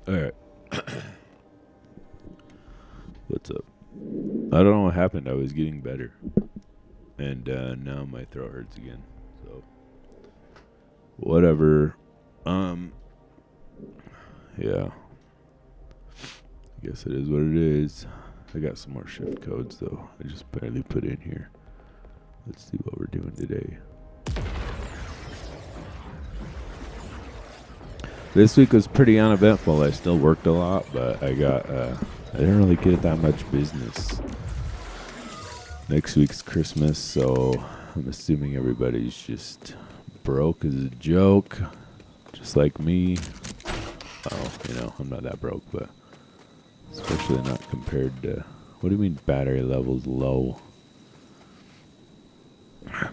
Alright. What's up? I don't know what happened. I was getting better. And now my throat hurts again. So, whatever. Yeah. I guess it is what it is. I got some more shift codes, though. I just barely put in here. Let's see what we're doing today. This week was pretty uneventful. I still worked a lot, but I didn't really get that much business. Next week's Christmas, so I'm assuming everybody's just broke as a joke, just like me. Oh, I'm not that broke, but especially not compared to, what do you mean battery levels low?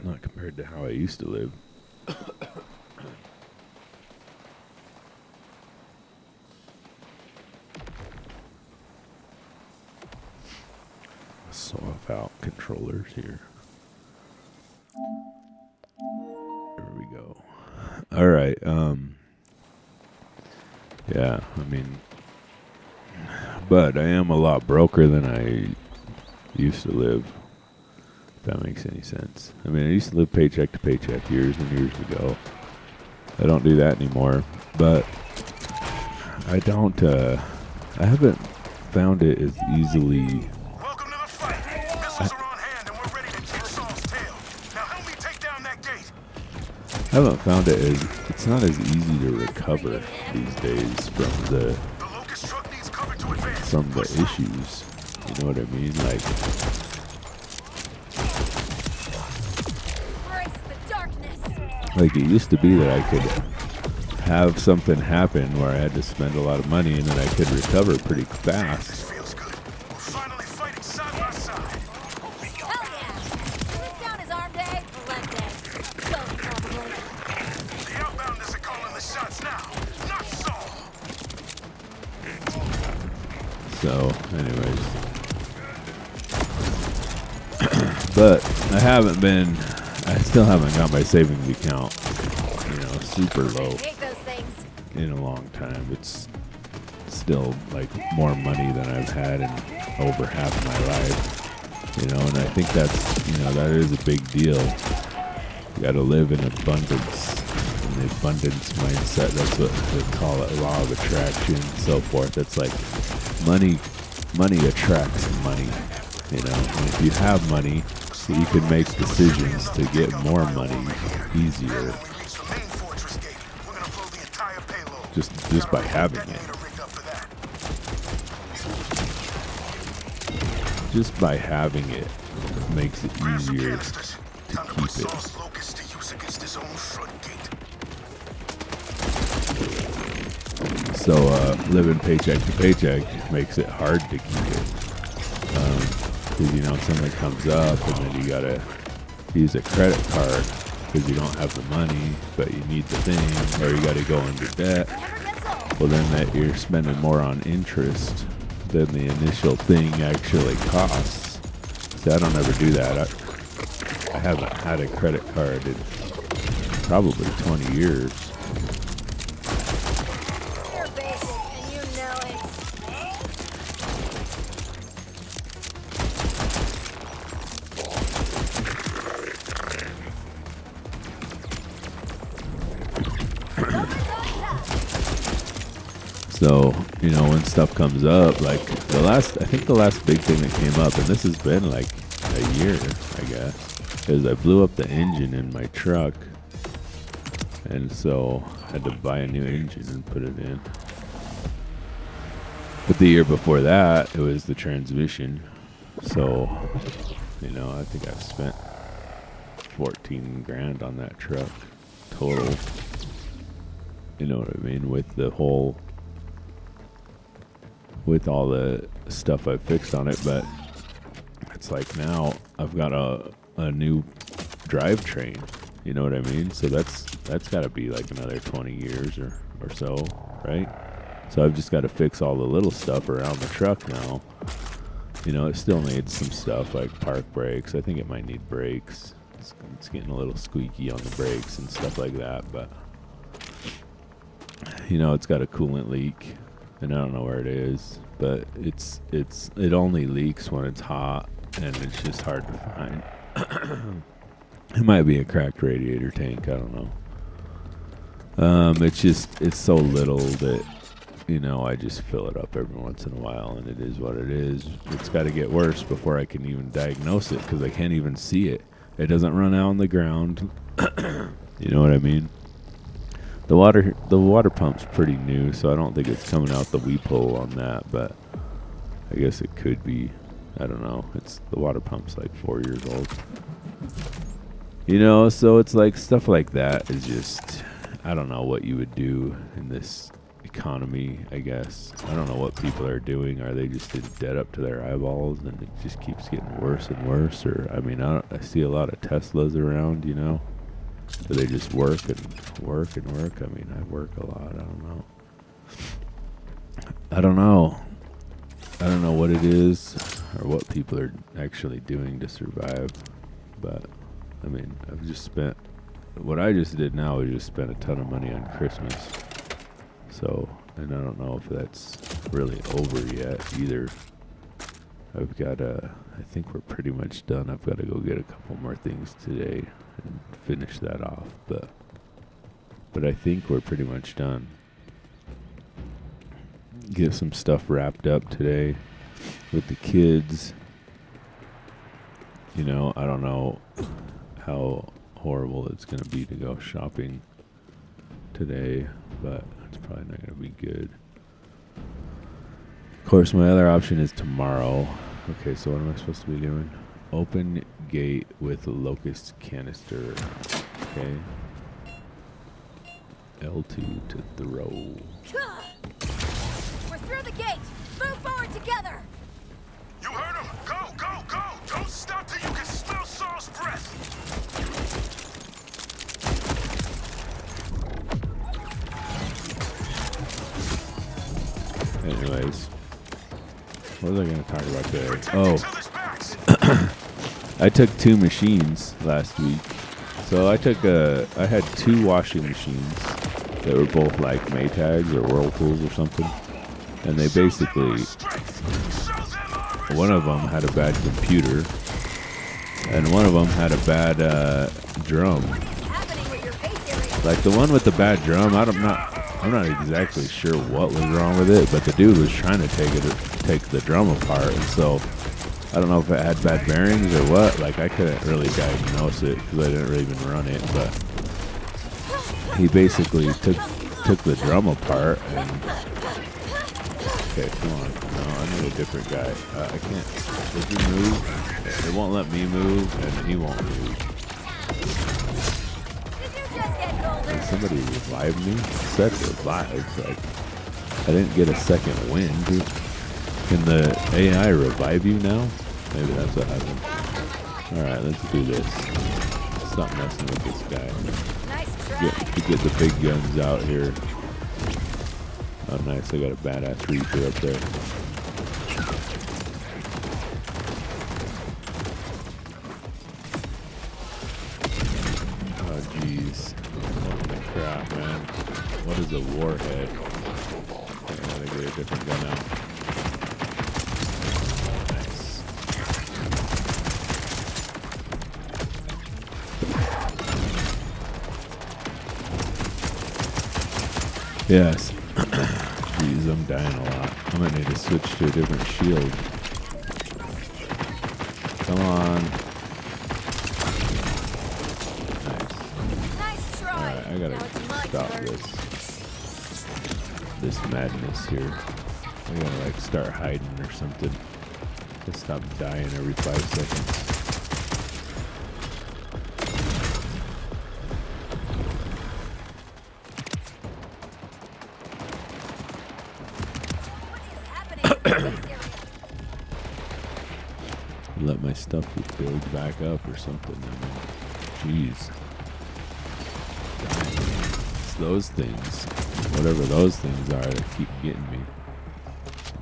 Not compared to how I used to live. Swap out controllers here. There we go. All right. Yeah, but I am a lot broker than I used to live. If that makes any sense. I used to live paycheck to paycheck years and years ago. I don't do that anymore. But I don't. I haven't found it as easily. I haven't found it as, it's not as easy to recover these days from the issues. You know what I mean? Like it used to be that I could have something happen where I had to spend a lot of money and then I could recover pretty fast. So, anyways. But I still haven't got my savings account, super low in a long time. It's still like more money than I've had in over half my life, and I think that is a big deal. You gotta live in abundance, in the abundance mindset. That's what they call it, law of attraction and so forth. It's like money attracts money, and if you have money, you can make decisions to get more money easier just by having it. Just by having it makes it easier to keep it. So living paycheck to paycheck makes it hard to keep it. Because, something comes up and then you gotta use a credit card because you don't have the money, but you need the thing, or you gotta go into debt. Well, then you're spending more on interest than the initial thing actually costs. So I don't ever do that. I haven't had a credit card in probably 20 years. So, when stuff comes up, like I think the last big thing that came up, and this has been like a year, I guess, is I blew up the engine in my truck. And so I had to buy a new engine and put it in. But the year before that, it was the transmission. So, I think I've spent 14 grand on that truck total. You know what I mean? With all the stuff I've fixed on it, but it's like now I've got a new drivetrain, you know what I mean? So that's got to be like another 20 years or so, right? So I've just got to fix all the little stuff around the truck now. It still needs some stuff like park brakes. I think it might need brakes. It's getting a little squeaky on the brakes and stuff like that, but it's got a coolant leak. and I don't know where it is, but it only leaks when it's hot, and it's just hard to find. It might be a cracked radiator tank. I don't know. It's so little that, you know, I just fill it up every once in a while, and it is what it is. It's got to get worse before I can even diagnose it, because I can't even see it. It doesn't run out on the ground. You know what I mean? The water pump's pretty new, so I don't think it's coming out the weep hole on that, but I guess it could be. I don't know. The water pump's like 4 years old. You know, so it's like stuff like that is just, I don't know what you would do in this economy, I guess. I don't know what people are doing. Are they just in debt up to their eyeballs and it just keeps getting worse and worse? Or, I mean, I see a lot of Teslas around, you know. Do they just work and work and work? I mean, I work a lot. I don't know. I don't know what it is or what people are actually doing to survive. But, I mean, what I just did now is just spent a ton of money on Christmas. So, and I don't know if that's really over yet either. I've got I think we're pretty much done. I've got to go get a couple more things today and finish that off, but I think we're pretty much done. Get some stuff wrapped up today with the kids. You know, I don't know how horrible it's going to be to go shopping today, but it's probably not going to be good. Of course, my other option is tomorrow. Okay, so what am I supposed to be doing? Open gate with locust canister. Okay. L2 to throw. We're through the gate. Move forward together. You heard him. Go, go, go. Don't stop till you can smell Saul's breath. Anyways, what was I going to talk about today? Oh, I took 2 machines last week. So I had 2 washing machines that were both like Maytags or Whirlpools or something. And they basically, one of them had a bad computer and one of them had a bad drum. Like the one with the bad drum, I'm not exactly sure what was wrong with it, but the dude was trying to take the drum apart, and so I don't know if it had bad bearings or what. Like I couldn't really diagnose it because I didn't really even run it, but he basically took the drum apart and okay, come on, no, I need a different guy. I can't. Did you move? It won't let me move, and he won't move. Did somebody revive me? Set revive. Like I didn't get a second wind. Can the AI revive you now? Maybe that's what happened. Alright, let's do this. Stop messing with this guy. Get the big guns out here. Oh nice, I got a badass Reaper up there. Oh jeez. What the crap, man. What is a warhead? I gotta get a different gun out. Yes. Jeez, I'm dying a lot. I might need to switch to a different shield. Come on. Nice. Alright, I gotta stop this madness here. I gotta like start hiding or something. Just stop dying every 5 seconds. Let my stuff build back up or something. Jeez. It's those things. Whatever those things are that keep getting me.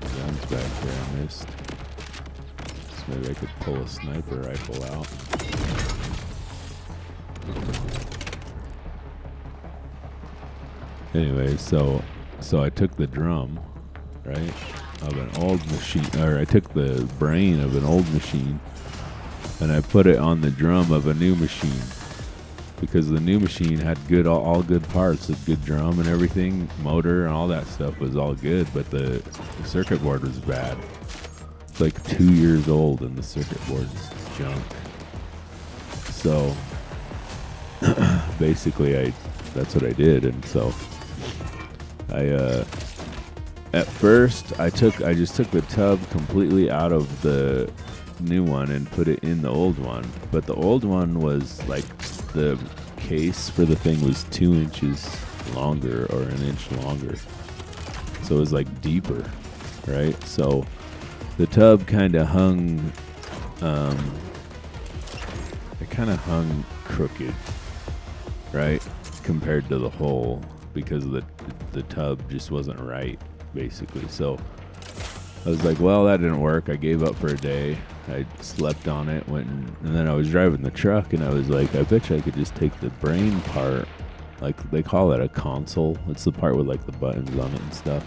Some guns back there I missed. So maybe I could pull a sniper rifle out. Anyway, so I took the drum right? Of an old machine, or I took the brain of an old machine and I put it on the drum of a new machine, because the new machine had all good parts, a good drum and everything, motor and all that stuff was all good, but the circuit board was bad. It's like 2 years old and the circuit board is junk. So basically that's what I did. And so at first I just took the tub completely out of the new one and put it in the old one, but the old one was like, the case for the thing was 2 inches longer, or an inch longer, so it was like deeper, right? So the tub kind of hung crooked, right, compared to the hole, because the tub just wasn't right, basically. So I was like, well, that didn't work. I gave up for a day. I slept on it, and then I was driving the truck, and I was like, I bet you I could just take the brain part, like they call it a console. It's the part with like the buttons on it and stuff.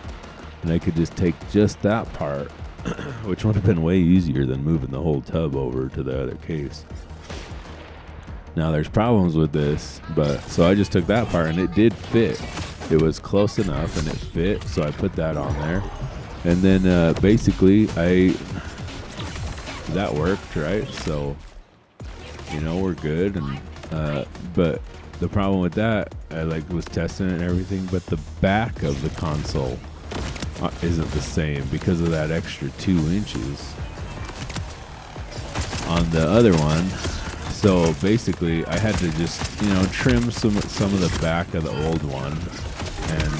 And I could just take just that part, which would have been way easier than moving the whole tub over to the other case. Now there's problems with this, but so I just took that part, and it did fit. It was close enough, and it fit, so I put that on there. And then basically that worked, right? So, you know, we're good. And but the problem with that, I was testing it and everything, but the back of the console isn't the same because of that extra 2 inches on the other one. So basically I had to just, trim some of the back of the old one, and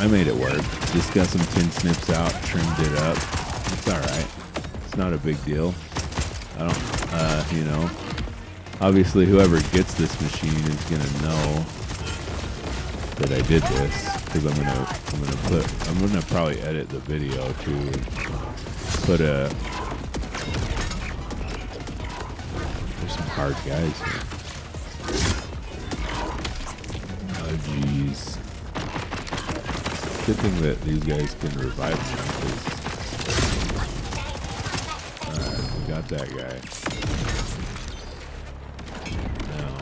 I made it work. Just got some tin snips out, trimmed it up. It's all right. It's not a big deal. I don't, obviously whoever gets this machine is gonna know that I did this, because I'm gonna probably edit the video too, and put there's some hard guys here. Oh jeez. Good thing that these guys can revive me, because we got that guy. Now,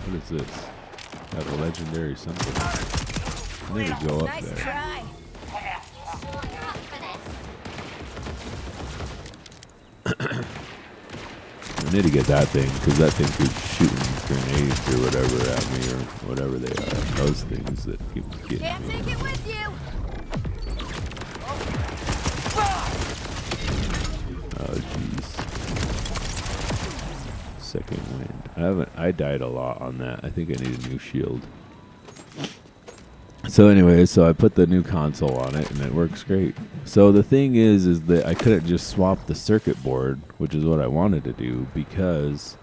what is this? Got a legendary something. I need to go up Nice there. try. I need to get that thing, because that thing keeps shooting grenades or whatever at me, or whatever they are. Those things that keep getting Can't me. take it with you. Oh jeez. Second wind. I died a lot on that. I think I need a new shield. So anyway, so I put the new console on it, and it works great. So the thing is that I couldn't just swap the circuit board, which is what I wanted to do, because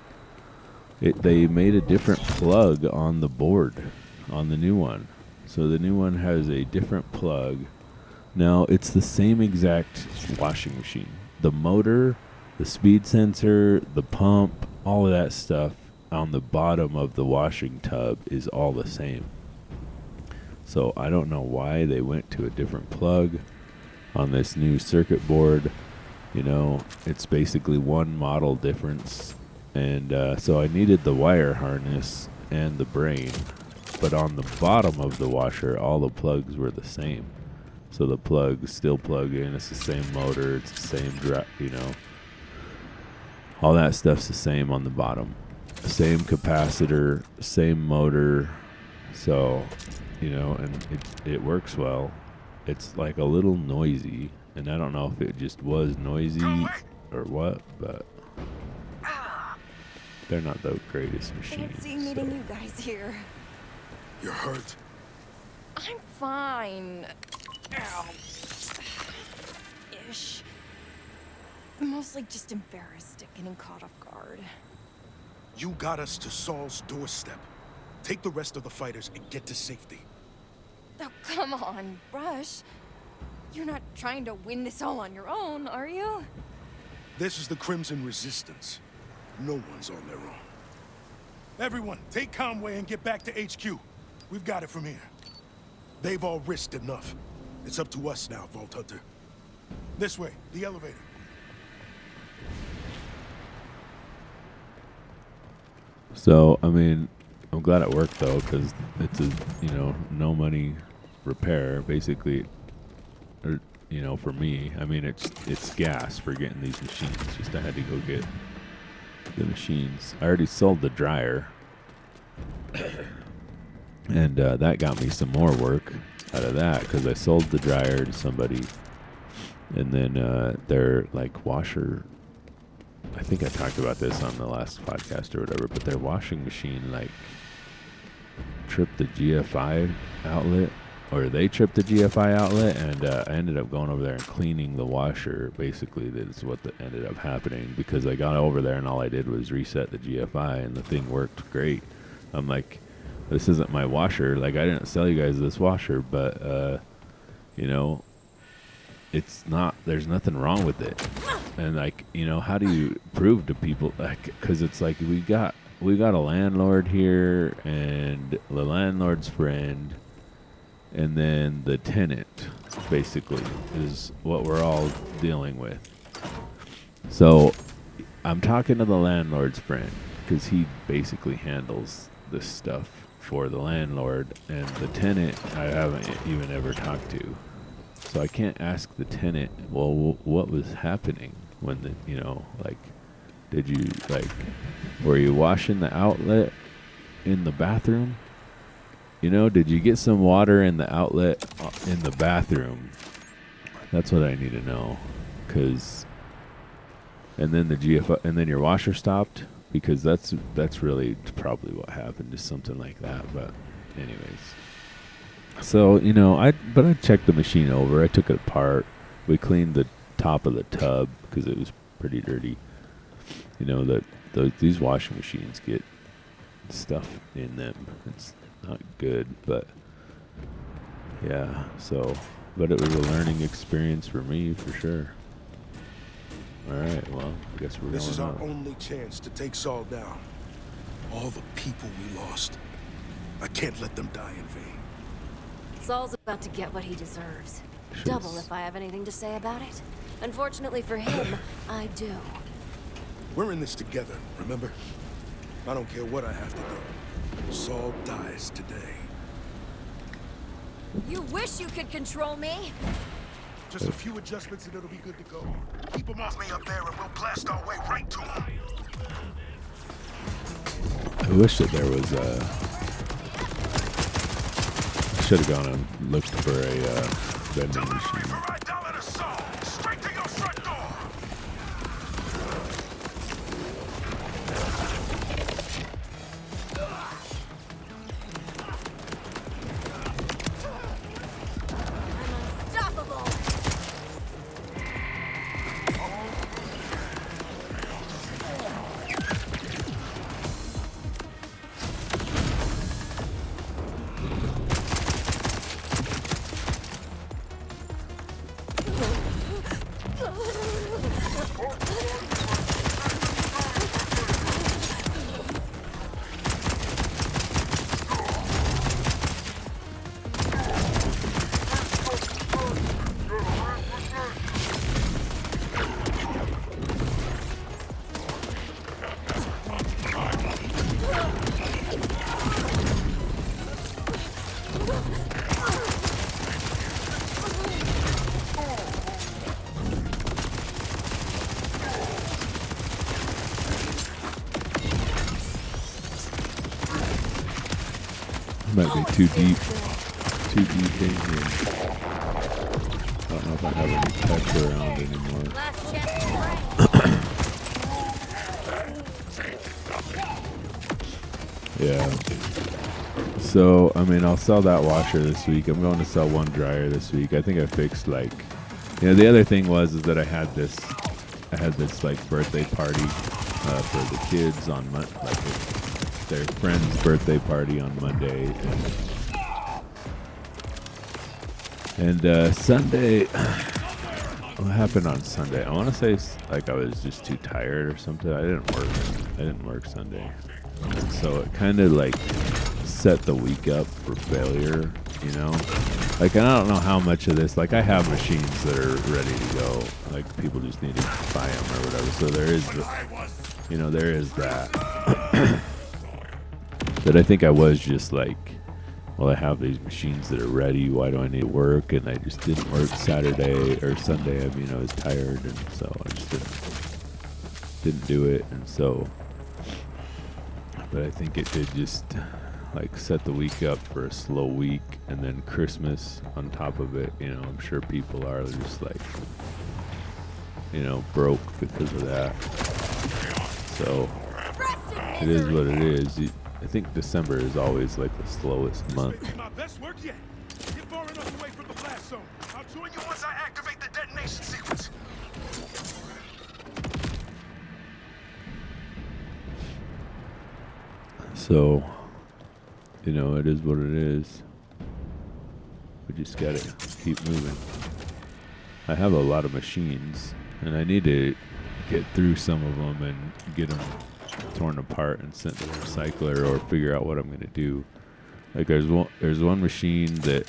they made a different plug on the board on the new one. So the new one has a different plug. Now it's the same exact washing machine. The motor, the speed sensor, the pump, all of that stuff on the bottom of the washing tub is all the same. So I don't know why they went to a different plug on this new circuit board. It's basically one model difference. And so I needed the wire harness and the brain. But on the bottom of the washer, all the plugs were the same. So the plugs still plug in. It's the same motor. It's the same, all that stuff's the same on the bottom. Same capacitor, same motor. So, and it works well. It's like a little noisy, and I don't know if it just was noisy or what, but they're not the greatest machines. Fancy meeting you guys here. You're hurt. I'm fine. Ow. Ish. Mostly just embarrassed at getting caught off guard. You got us to Saul's doorstep. Take the rest of the fighters and get to safety. Oh, come on, Rush. You're not trying to win this all on your own, are you? This is the Crimson Resistance. No one's on their own. Everyone, take Conway and get back to HQ. We've got it from here. They've all risked enough. It's up to us now, Vault Hunter. This way, the elevator. So, I mean, I'm glad it worked though, because it's a, no money repair, basically. Or, for me, I mean, it's gas for getting these machines. Just I had to go get the machines. I already sold the dryer, and that got me some more work out of that because I sold the dryer to somebody, and then their like washer. I think I talked about this on the last podcast or whatever, but their washing machine like tripped the GFI outlet, or they tripped the GFI outlet, and I ended up going over there and cleaning the washer. Basically, that's what ended up happening, because I got over there and all I did was reset the GFI and the thing worked great. I'm like, this isn't my washer. Like, I didn't sell you guys this washer, but, it's not, there's nothing wrong with it. And like, how do you prove to people, like, because it's like we got a landlord here and the landlord's friend, and then the tenant, basically, is what we're all dealing with. So I'm talking to the landlord's friend because he basically handles this stuff for the landlord, and the tenant I haven't even ever talked to. So I can't ask the tenant, well, what was happening when did you, were you washing the outlet in the bathroom? Did you get some water in the outlet in the bathroom? That's what I need to know. And then the GFI, and then your washer stopped, because that's really probably what happened, just something like that. But anyways, so I checked the machine over. I took it apart. We cleaned the top of the tub because it was pretty dirty. These washing machines get stuff in them. It's not good, but yeah. So, but it was a learning experience for me for sure. All right, well, I guess we're going on. This is our only chance to take Saul down. All the people we lost. I can't let them die in vain. Saul's about to get what he deserves. Jeez. Double if I have anything to say about it. Unfortunately for him, I do. We're in this together, remember? I don't care what I have to do. Saul dies today. You wish you could control me. Just a few adjustments and it'll be good to go. Keep them off me up there and we'll blast our way right to him. I wish that there was I should have gone and looked for a vending machine. Might be too deep in here. I don't know if I have any pets around anymore. Yeah. So, I mean, I'll sell that washer this week. I'm going to sell one dryer this week. I think I fixed the other thing is that I had this birthday party for the kids on their friend's birthday party on Monday, and Sunday. What happened on Sunday? I want to say I was just too tired or something. I didn't work Sunday, and so it kind of set the week up for failure. you know? Like, and I don't know how much of this, like, I have machines that are ready to go. Like, people just need to buy them or whatever. So there is, you know, there is that. But I think I was just like, well, I have these machines that are ready. Why do I need to work? And I just didn't work Saturday or Sunday. I mean, I was tired, and so I just didn't do it. And so, but I think it did just like set the week up for a slow week, and then Christmas on top of it. You know, I'm sure people are just like, you know, broke because of that. So it is what it is. I think December is always like the slowest month. My best work yet. Get far enough away from the blast zone. I'll join you once I activate the detonation sequence. So, you know, it is what it is. We just gotta keep moving. I have a lot of machines, and I need to get through some of them and get them torn apart and sent to the recycler, or figure out what I'm gonna do. Like there's one machine that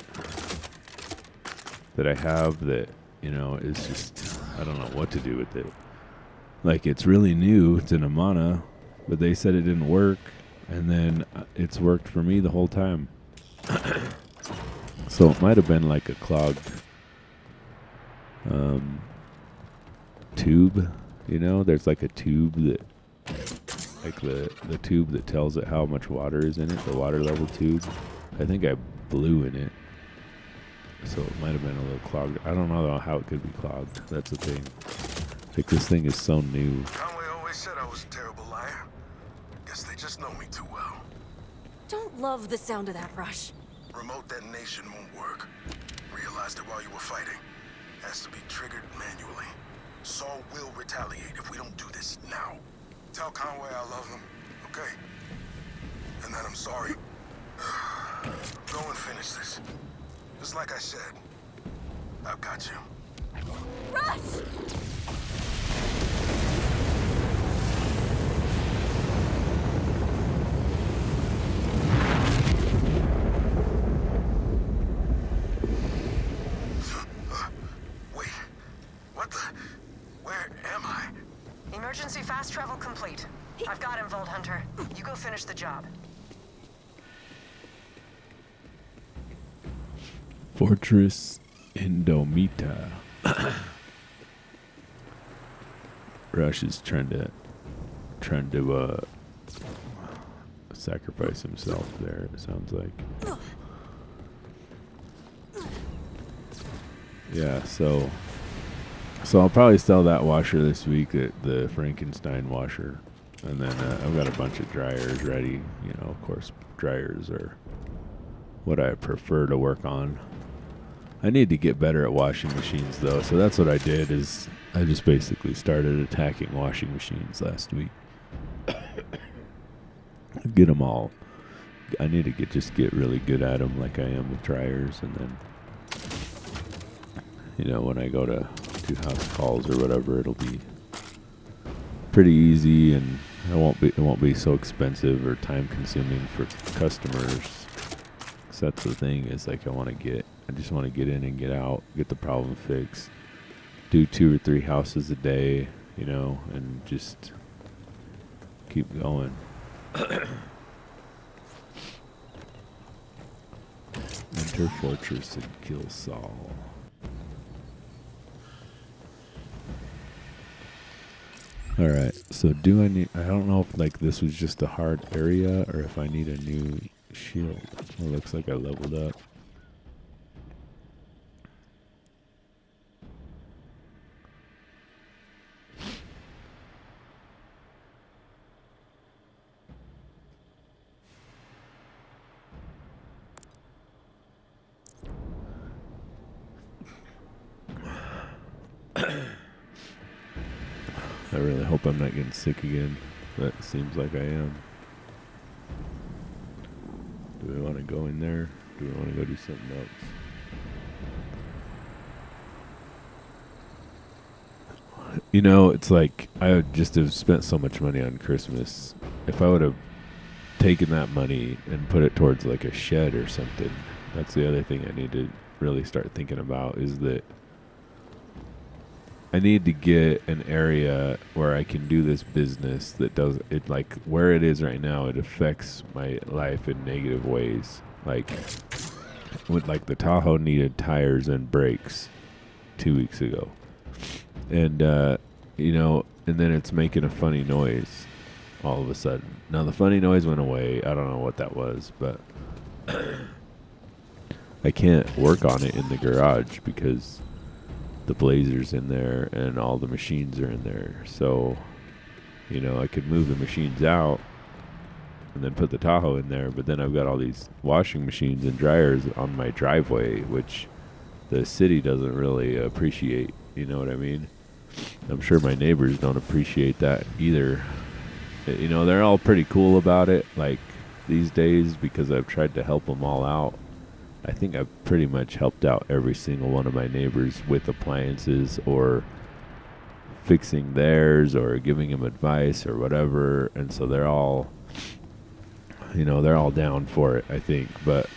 I have that, you know, is just, I don't know what to do with it. Like, it's really new, it's an Amana, but they said it didn't work, and then it's worked for me the whole time. So it might have been like a clogged tube, you know, there's like a tube that, like the tube that tells it how much water is in it, the water level tube. I think I blew in it, so it might have been a little clogged. I don't know how it could be clogged. That's the thing. Like, this thing is so new. Conway always said I was a terrible liar. Guess they just know me too well. Don't love the sound of that, Rush. Remote detonation won't work. Realized it while you were fighting. Has to be triggered manually. Saul will retaliate if we don't do this now. Tell Conway I love him, okay? And that I'm sorry. Go and finish this. Just like I said, I've got you. Rush! Wait, what the? Where am I? Emergency fast travel complete. I've got him, Vault Hunter. You go finish the job. Fortress Indomita. Rush is trying to sacrifice himself there, it sounds like. Yeah, so I'll probably sell that washer this week, the Frankenstein washer. And then I've got a bunch of dryers ready. You know, of course, dryers are what I prefer to work on. I need to get better at washing machines, though. So that's what I did, is I just basically started attacking washing machines last week. Get them all. I need to get really good at them like I am with dryers. And then, you know, when I go to house calls or whatever, it'll be pretty easy, and it won't be so expensive or time consuming for customers. So that's the thing, is like I just want to get in and get out, get the problem fixed, do 2 or 3 houses a day, you know, and just keep going. Enter Fortress and kill Saul. Alright, so I don't know if like this was just a hard area or if I need a new shield. It looks like I leveled up. I really hope I'm not getting sick again. That seems like I am. Do we want to go in there? Do we want to go do something else? You know, it's like I would just have spent so much money on Christmas. If I would have taken that money and put it towards like a shed or something, That's the other thing I need to really start thinking about is that I need to get an area where I can do this business that does it. Like where it is right now, it affects my life in negative ways. Like with like the Tahoe needed tires and brakes 2 weeks ago, and you know, and then it's making a funny noise all of a sudden. Now the funny noise went away. I don't know what that was, but I can't work on it in the garage because the blazer's in there and all the machines are in there. So, you know, I could move the machines out and then put the Tahoe in there, but then I've got all these washing machines and dryers on my driveway, which the city doesn't really appreciate. You know what I mean? I'm sure my neighbors don't appreciate that either. You know, they're all pretty cool about it, like these days, because I've tried to help them all out. I think I've pretty much helped out every single one of my neighbors with appliances or fixing theirs or giving them advice or whatever. And so they're all, you know, they're all down for it, I think. But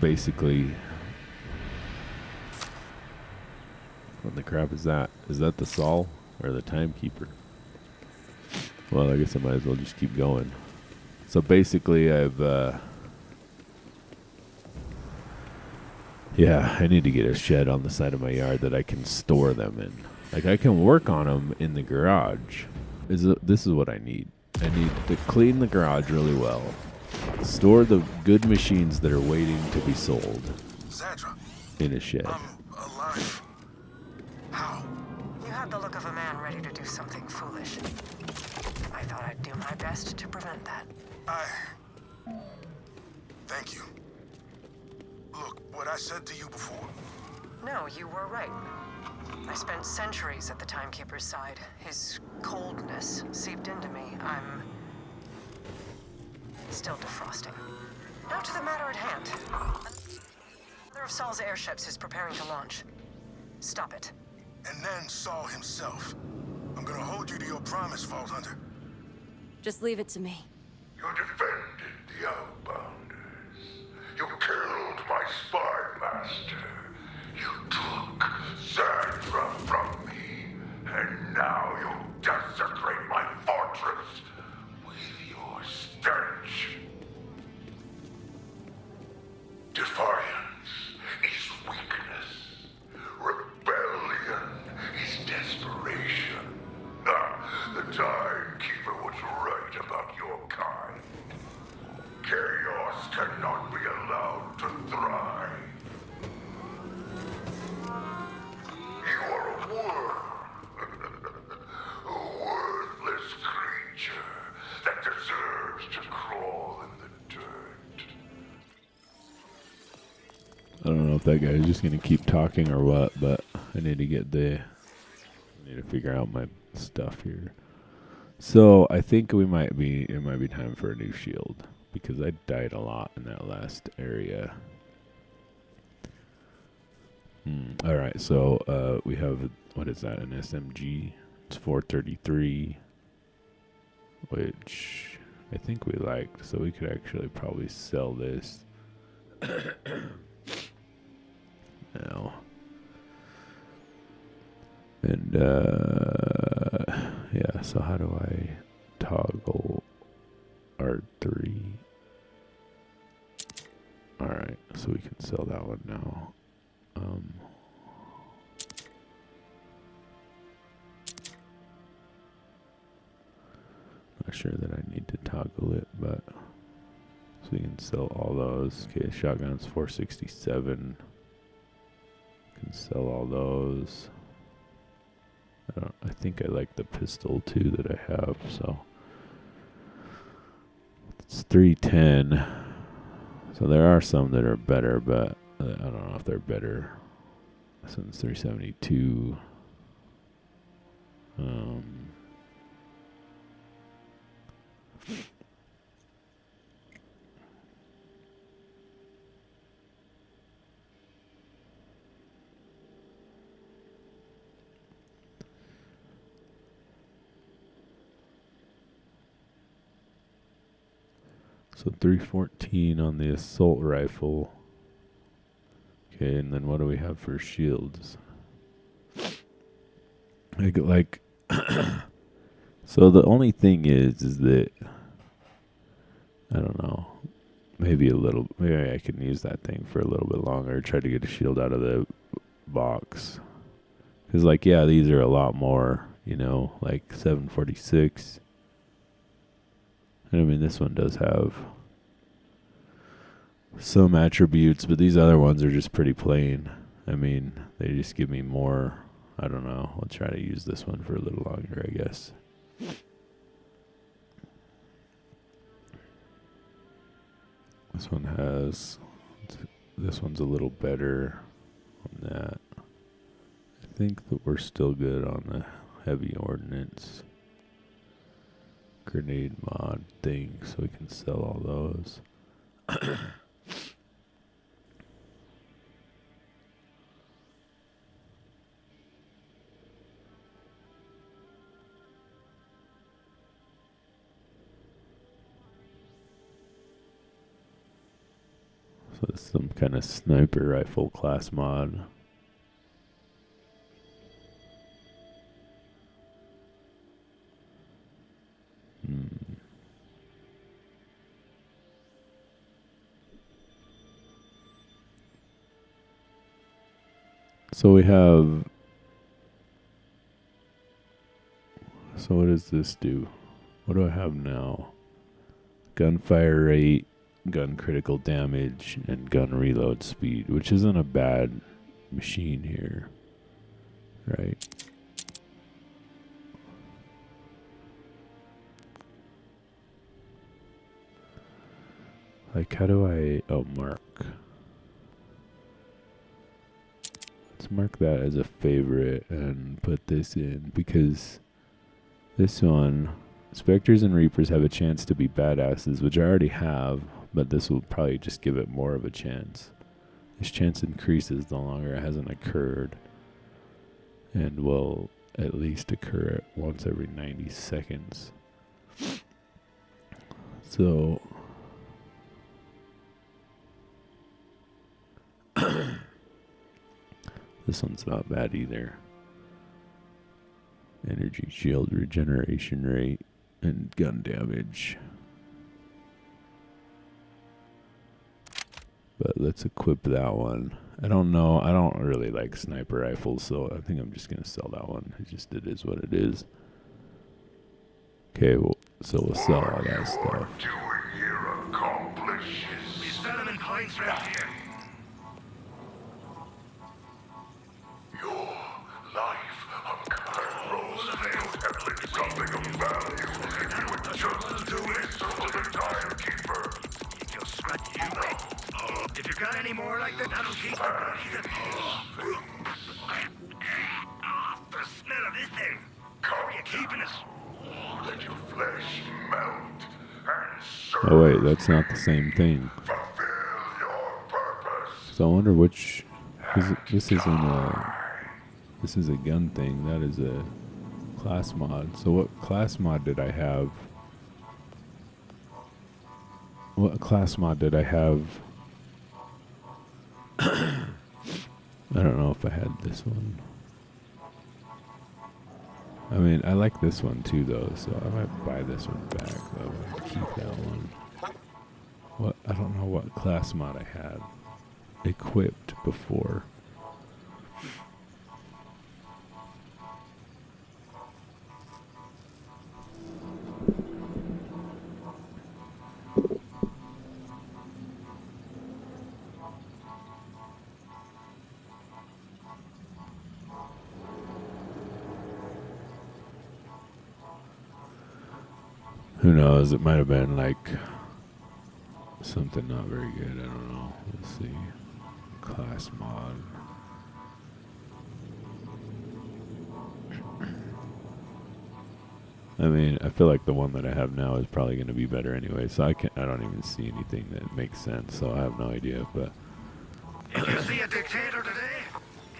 basically, what the crap is that? Is that the Sol or the timekeeper? Well, I guess I might as well just keep going. So basically, yeah, I need to get a shed on the side of my yard that I can store them in. Like, I can work on them in the garage. This is what I need. I need to clean the garage really well. Store the good machines that are waiting to be sold Zadra, in a shed. I'm alive. How? You have the look of a man ready to do something foolish. I thought I'd do my best to prevent that. Thank you. Look, what I said to you before. No, you were right. I spent centuries at the Timekeeper's side. His coldness seeped into me. I'm still defrosting. Now to the matter at hand. Another of Saul's airships is preparing to launch. Stop it. And then Saul himself. I'm gonna hold you to your promise, Vault Hunter. Just leave it to me. You defended the Outbounders. You killed my spy master. You took Sandra from me. And now you desecrate my fortress with your stench. Defiance is weakness. Rebellion is desperation. The Timekeeper was right about your kind. Chaos cannot be allowed to thrive. You are a worm. A worthless creature that deserves to crawl in the dirt. I don't know if that guy is just going to keep talking or what, but I need to figure out my stuff here. So I think it might be time for a new shield because I died a lot in that last area. All right, so we have, what is that, an SMG? It's 433, which I think we liked, so we could actually probably sell this now. And yeah, so how do I toggle R3? Alright, so we can sell that one now. Not sure that I need to toggle it, but so we can sell all those. Okay, shotgun's 467. Can sell all those. I think I like the pistol too that I have, so it's 310. So there are some that are better, but I don't know if they're better. This one's 372. So 314 on the assault rifle. Okay, and then what do we have for shields? Like so the only thing is that I don't know. Maybe I can use that thing for a little bit longer. Try to get a shield out of the box. Cuz like yeah, these are a lot more, you know, like 746. And I mean this one does have some attributes, but these other ones are just pretty plain. I mean, they just give me more. I don't know. I'll try to use this one for a little longer, I guess. This one's a little better on that. I think that we're still good on the heavy ordnance grenade mod thing, so we can sell all those. So it's some kind of sniper rifle class mod. So we have. So what does this do? What do I have now? Gunfire rate, gun critical damage, and gun reload speed, which isn't a bad machine here, right? Like, how do I... Oh, mark. Let's mark that as a favorite and put this in, because this one... Spectres and Reapers have a chance to be badasses, which I already have, but this will probably just give it more of a chance. This chance increases the longer it hasn't occurred, and will at least occur once every 90 seconds. So... this one's not bad either. Energy shield regeneration rate and gun damage. But let's equip that one. I don't know. I don't really like sniper rifles, so I think I'm just going to sell that one. It is what it is. Okay, well, so we'll sell all that stuff. Doing here accomplishes. We sell them in pints round here. Your life on Colonel Roosevelt had something of value if you would just do it for the timekeeper. You just scratch you right. Oh, if you got any more like that, that'll keep the smell of this thing. How are you keeping us? Let your flesh melt and serve. Oh wait, that's not the same thing. Fulfill your purpose. So I wonder which... This is a gun thing. That is a class mod. So what class mod did I have? What class mod did I have? I don't know if I had this one. I mean, I like this one too, though, so I might buy this one back, though, and keep that one. What? I don't know what class mod I had equipped before. Who knows? It might have been like something not very good. I don't know. Let's see. Class mod. I mean, I feel like the one that I have now is probably going to be better anyway. So I don't even see anything that makes sense. So I have no idea. But Did you see a dictator today?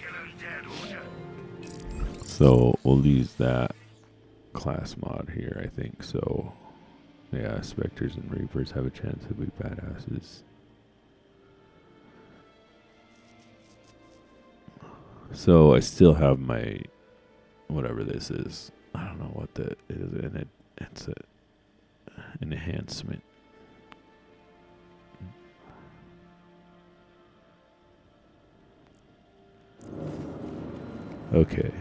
Kill him dead, won't you? so we'll use that class mod here, I think. So yeah, Spectres and Reapers have a chance to be badasses. So I still have my whatever this is. I don't know what that is, and it's an enhancement. Okay.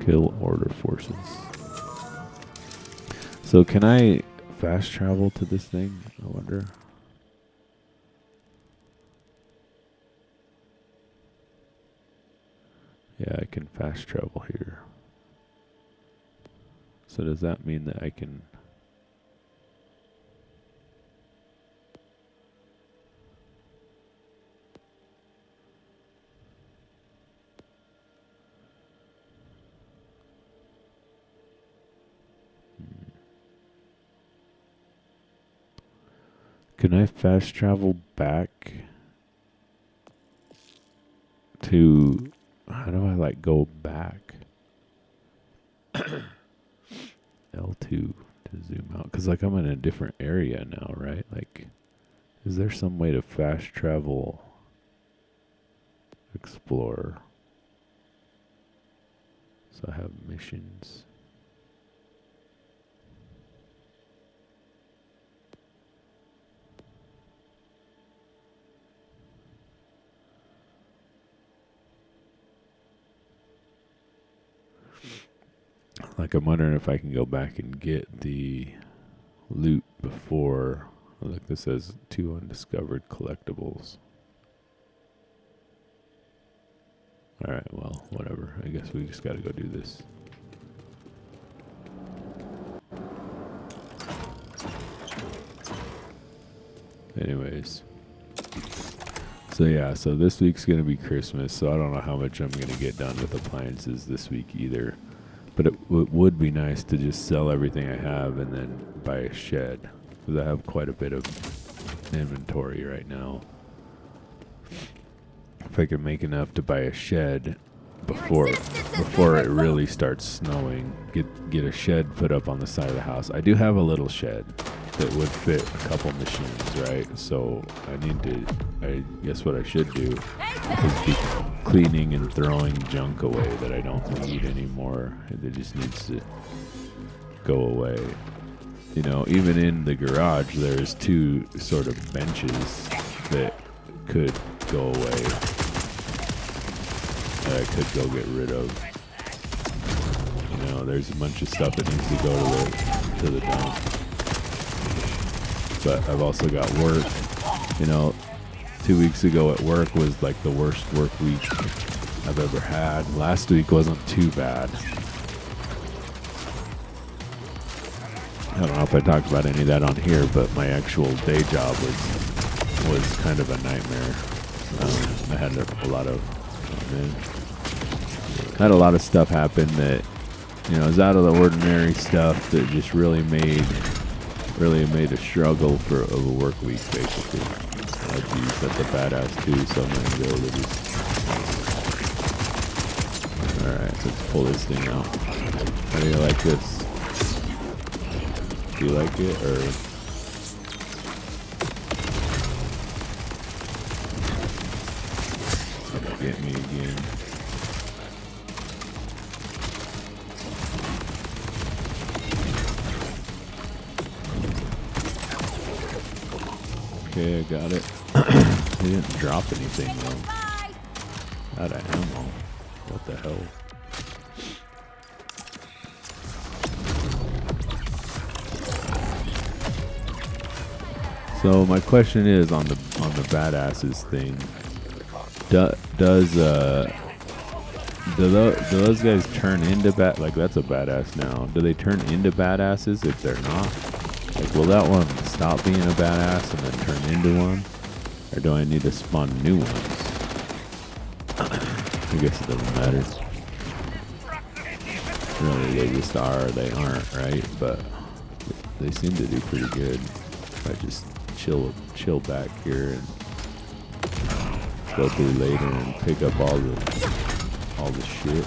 Kill order forces. So can I fast travel to this thing? I wonder. Yeah, I can fast travel here. So does that mean that I can... Can I fast travel back to... How do I, like, go back? L2 to zoom out. Because, like, I'm in a different area now, right? Like, is there some way to fast travel... Explore? So I have missions... Like, I'm wondering if I can go back and get the loot before... Look, this says 2 undiscovered collectibles. Alright, well, whatever. I guess we just gotta go do this. Anyways. So yeah, so this week's gonna be Christmas, so I don't know how much I'm gonna get done with appliances this week either. But it would be nice to just sell everything I have and then buy a shed. Because I have quite a bit of inventory right now. If I could make enough to buy a shed before it really starts snowing, get a shed put up on the side of the house. I do have a little shed that would fit a couple machines, right? So I guess what I should do is be cleaning and throwing junk away that I don't need anymore. That just needs to go away. You know, even in the garage, there's 2 sort of benches that could go away. That I could go get rid of. You know, there's a bunch of stuff that needs to go to the dump. But I've also got work. You know, 2 weeks ago at work was like the worst work week I've ever had. Last week wasn't too bad. I don't know if I talked about any of that on here, but my actual day job was kind of a nightmare. I had a lot of stuff happen that, you know, is out of the ordinary stuff that just really made a struggle of a work week, basically. Oh geez, that's a badass too, so I'm gonna go to this. Alright, so let's pull this thing out. How do you like this? Do you like it, or? It's gonna get me again. Okay, I got it. They didn't drop anything though. Out of ammo. What the hell? So my question is on the badasses thing. Do those guys turn into like that's a badass now? Do they turn into badasses if they're not? Like, will that one stop being a badass and then turn into one? Or do I need to spawn new ones? I guess it doesn't matter. Really, they just are or they aren't, right? But they seem to do pretty good. If I just chill back here and go through later and pick up all the shit.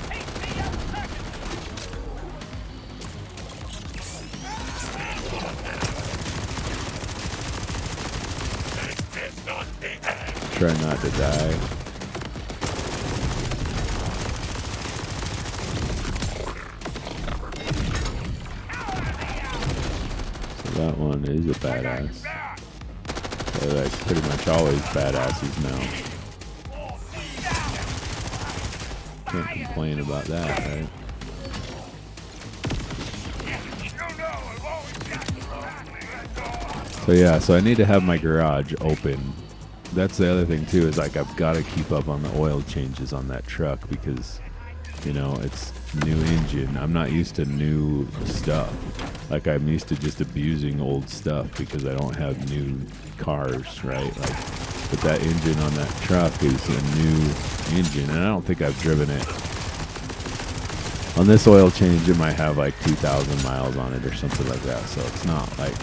Try not to die. So that one is a badass. They're like pretty much always badasses now. Can't complain about that, right? So yeah, so I need to have my garage open. That's the other thing too, is like I've got to keep up on the oil changes on that truck because, you know, it's new engine. I'm not used to new stuff. Like I'm used to just abusing old stuff because I don't have new cars, right? Like, but that engine on that truck is a new engine, and I don't think I've driven it. On this oil change, it might have like 2,000 miles on it or something like that. So it's not like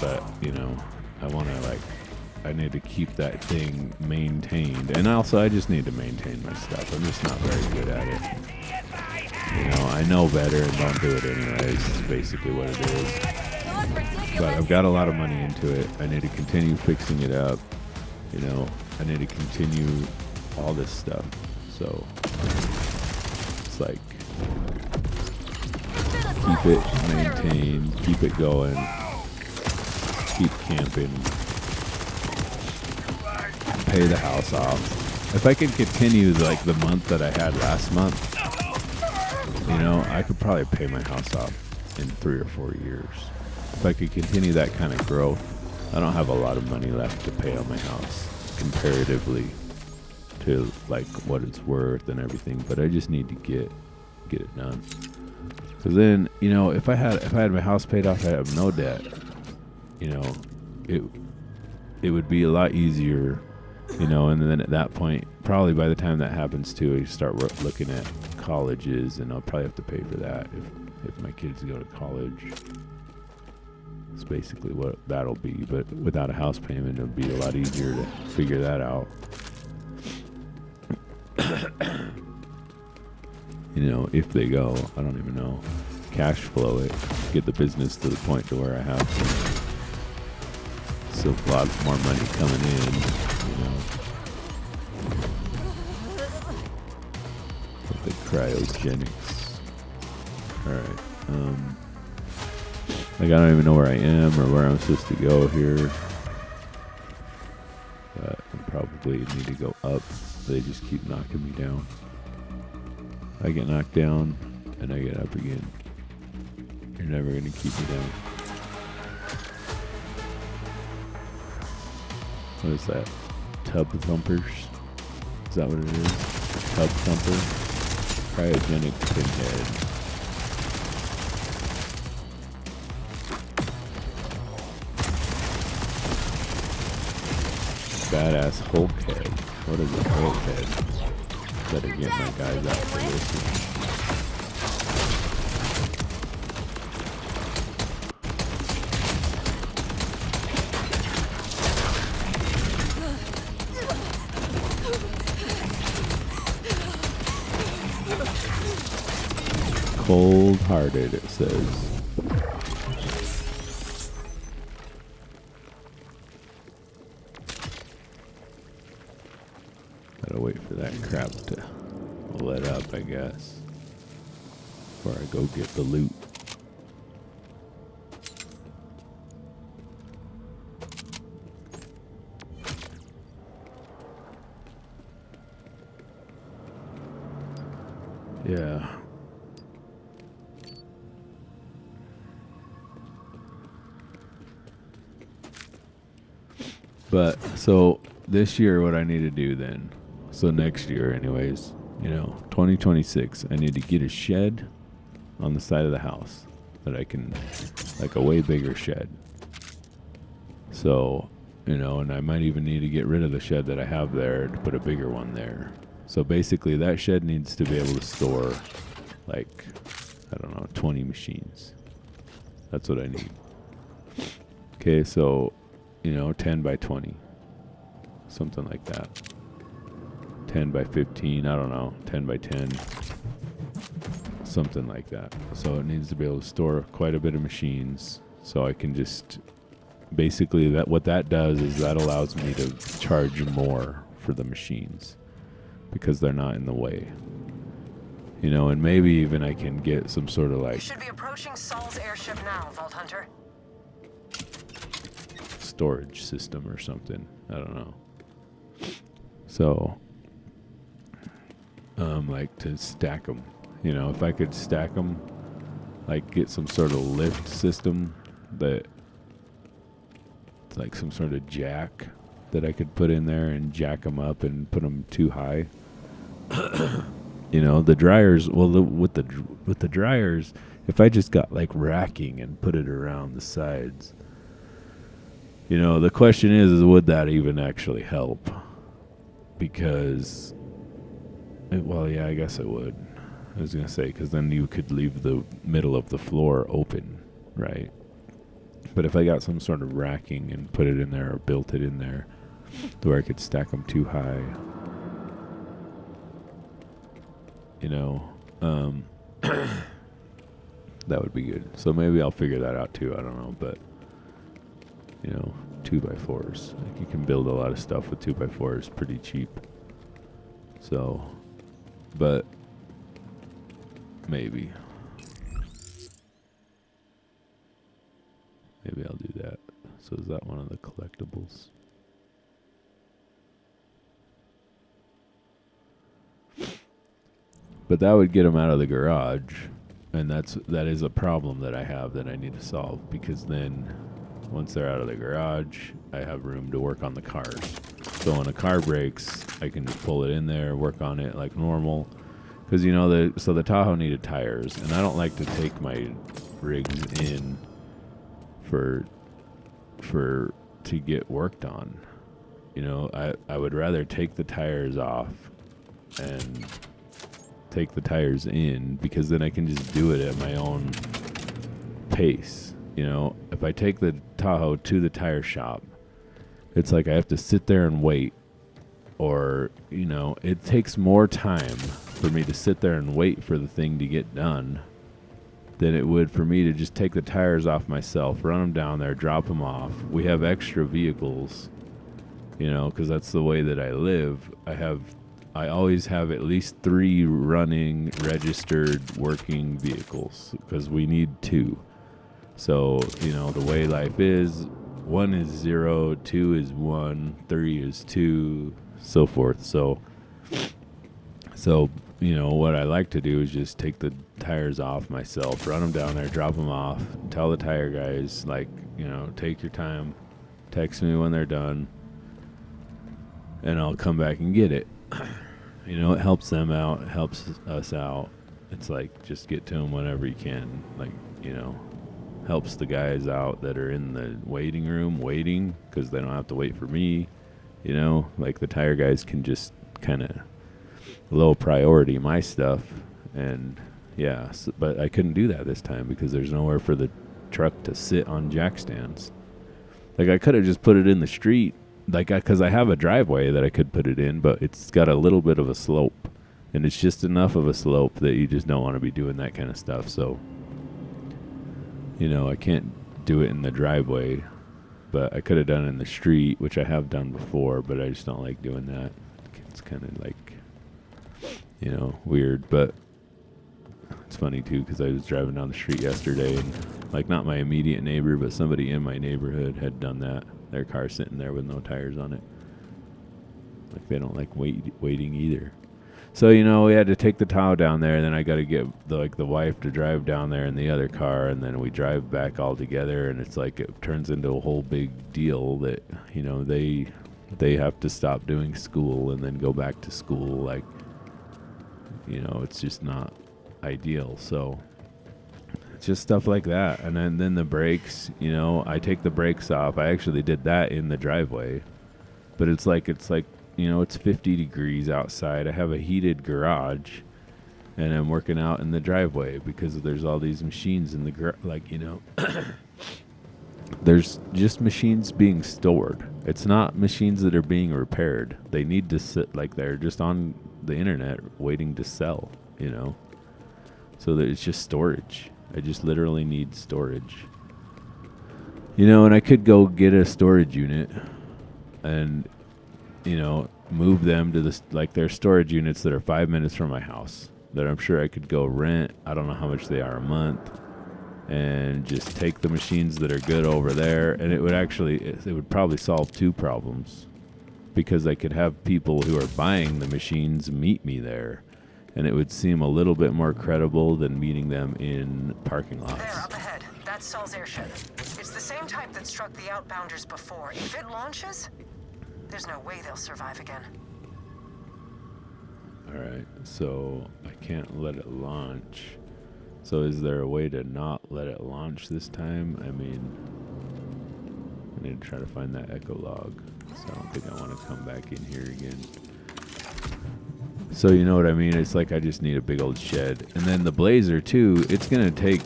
but you know, I want to like. I need to keep that thing maintained. And also, I just need to maintain my stuff. I'm just not very good at it. You know, I know better and don't do it anyways. It's basically what it is. But I've got a lot of money into it. I need to continue fixing it up. You know, I need to continue all this stuff. So, it's like, keep it maintained, keep it going, keep camping. Pay the house off. If I could continue like the month that I had last month, you know, I could probably pay my house off in 3 or 4 years. If I could continue that kind of growth, I don't have a lot of money left to pay on my house comparatively to like what it's worth and everything, but I just need to get it done. Because then, you know, if I had my house paid off, I have no debt. You know, it would be a lot easier. You know, and then at that point, probably by the time that happens too, I start looking at colleges, and I'll probably have to pay for that if my kids go to college. It's basically what that'll be. But without a house payment, it'll be a lot easier to figure that out. You know, if they go, I don't even know. Cash flow it, get the business to the point to where I have still a lot more money coming in. You know, with the cryogenics. Alright, like I don't even know where I am or where I'm supposed to go here. But I probably need to go up. They just keep knocking me down. I get knocked down and I get up again. You're never gonna keep me down. What is that? Tub thumpers? Is that what it is? Tub thumper? Cryogenic pinhead. Badass Hulk head. What is a Hulk head? Better get my guys out for this Cold-hearted, it says. Gotta wait for that crap to let up, I guess, before I go get the loot. Yeah. But so this year, what I need to do then, so next year anyways, you know, 2026, I need to get a shed on the side of the house that I can, like a way bigger shed. So, you know, and I might even need to get rid of the shed that I have there to put a bigger one there. So basically that shed needs to be able to store like, I don't know, 20 machines. That's what I need. Okay, so, you know, 10 by 20. Something like that. 10 by 15, I don't know, 10 by 10. Something like that. So it needs to be able to store quite a bit of machines so I can just basically that what that does is that allows me to charge more for the machines because they're not in the way. You know, and maybe even I can get some sort of You like should be approaching Saul's airship now, Vault Hunter. storage system or something. I don't know. So, like to stack them. You know, if I could stack them, like get some sort of lift system that, like some sort of jack that I could put in there and jack them up and put them too high. You know, the dryers. Well, with the dryers, if I just got like racking and put it around the sides, you know, the question is would that even actually help? Because, well, yeah, I guess it would. I was gonna say because then you could leave the middle of the floor open, right? But if I got some sort of racking and put it in there or built it in there, to where I could stack them too high. You know, that would be good. So maybe I'll figure that out too. I don't know, but you know, 2x4s. Like you can build a lot of stuff with 2x4s pretty cheap. So, but maybe I'll do that. So is that one of the collectibles? But that would get them out of the garage, and that is a problem that I have that I need to solve, because then once they're out of the garage, I have room to work on the cars. So when a car breaks, I can just pull it in there, work on it like normal. Because you know the Tahoe needed tires, and I don't like to take my rigs in to get worked on. You know, I would rather take the tires off and take the tires in, because then I can just do it at my own pace. You know, if I take the Tahoe to the tire shop, it's like I have to sit there and wait, or, you know, it takes more time for me to sit there and wait for the thing to get done than it would for me to just take the tires off myself, run them down there, drop them off. We have extra vehicles, you know, because that's the way that I live. I always have at least 3 running, registered, working vehicles, because we need 2. So, you know, the way life is, 1 is 0, 2 is 1, 3 is 2, so forth. So, you know, what I like to do is just take the tires off myself, run them down there, drop them off, tell the tire guys, like, you know, take your time, text me when they're done, and I'll come back and get it. You know, it helps them out, it helps us out. It's like, just get to them whenever you can. Like, you know, helps the guys out that are in the waiting room waiting, because they don't have to wait for me. You know, like the tire guys can just kind of low priority my stuff. And yeah, but I couldn't do that this time because there's nowhere for the truck to sit on jack stands. Like I could have just put it in the street, like because I have a driveway that I could put it in, but it's got a little bit of a slope, and it's just enough of a slope that you just don't want to be doing that kind of stuff. So, you know, I can't do it in the driveway, but I could have done it in the street, which I have done before, but I just don't like doing that. It's kind of like, you know, weird. But it's funny too, because I was driving down the street yesterday, and like not my immediate neighbor, but somebody in my neighborhood had done that. Their car sitting there with no tires on it. Like they don't like waiting either. So, you know, we had to take the Tahoe down there, and then I got to get the wife to drive down there in the other car, and then we drive back all together, and it's like it turns into a whole big deal that, you know, they have to stop doing school and then go back to school. Like, you know, it's just not ideal. So it's just stuff like that. And then the brakes, you know, I take the brakes off. I actually did that in the driveway, but it's like, you know, it's 50 degrees outside. I have a heated garage, and I'm working out in the driveway because there's all these machines in the like, you know, there's just machines being stored. It's not machines that are being repaired. They need to sit like they're just on the internet waiting to sell, you know. So that it's just storage. I just literally need storage. You know, and I could go get a storage unit and, you know, move them to this, like there's storage units that are 5 minutes from my house that I'm sure I could go rent. I don't know how much they are a month, and just take the machines that are good over there. And it would actually, it would probably solve two problems, because I could have people who are buying the machines meet me there, and it would seem a little bit more credible than meeting them in parking lots. There, up ahead. That's Saul's airship. It's the same type that struck the outbounders before. If it launches, there's no way they'll survive again. Alright, so I can't let it launch. So is there a way to not let it launch this time? I mean, I need to try to find that echo log. So I don't think I want to come back in here again. So you know what I mean? It's like I just need a big old shed. And then the Blazer too, it's going to take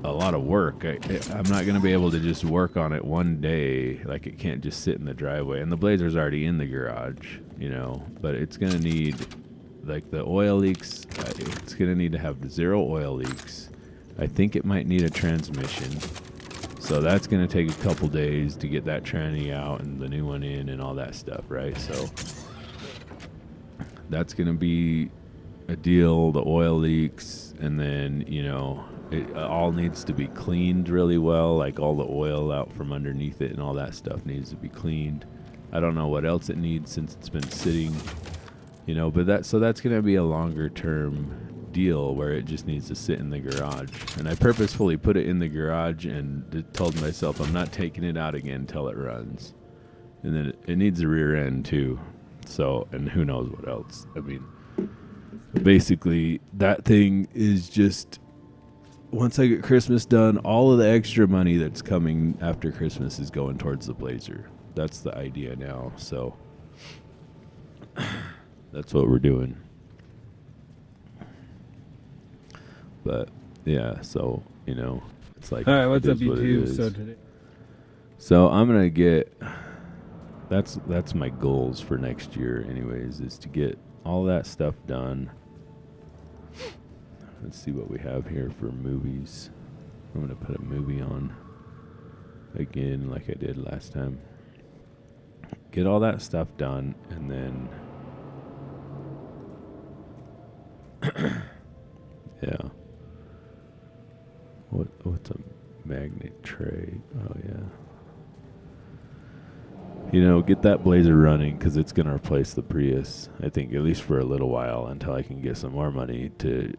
a lot of work. I'm not going to be able to just work on it one day. Like, it can't just sit in the driveway. And the Blazer's already in the garage, you know. But it's going to need, like, the oil leaks. It's going to need to have 0 oil leaks. I think it might need a transmission. So that's going to take a couple days to get that tranny out and the new one in and all that stuff, right? So that's going to be a deal. The oil leaks, and then, you know, it all needs to be cleaned really well, like all the oil out from underneath it and all that stuff needs to be cleaned. I don't know what else it needs since it's been sitting, you know, but that's going to be a longer term deal where it just needs to sit in the garage. And I purposefully put it in the garage and told myself I'm not taking it out again until it runs. And then it needs a rear end too. So, and who knows what else. I mean, basically that thing is just, once I get Christmas done, all of the extra money that's coming after Christmas is going towards the Blazer. That's the idea now. So that's what we're doing. But yeah, so, you know, it's like, all right, what's up, what YouTube? So I'm gonna get, that's my goals for next year anyways, is to get all that stuff done. Let's see what we have here for movies. I'm gonna put a movie on again like I did last time. Get all that stuff done, and then yeah. What's a magnet tray? Oh yeah. You know, get that Blazer running, because it's going to replace the Prius, I think, at least for a little while, until I can get some more money to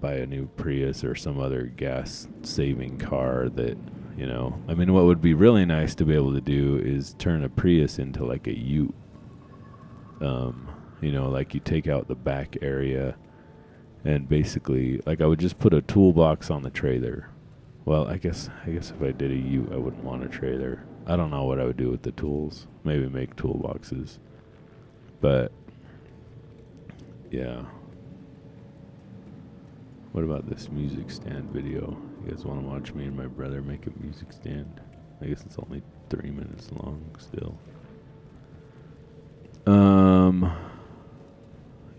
buy a new Prius or some other gas-saving car that, you know. I mean, what would be really nice to be able to do is turn a Prius into like a ute. You know, like you take out the back area, and basically, like, I would just put a toolbox on the trailer. Well, I guess if I did a ute, I wouldn't want a trailer. I don't know what I would do with the tools. Maybe make toolboxes. But yeah. What about this music stand video? You guys want to watch me and my brother make a music stand? I guess it's only 3 minutes long still.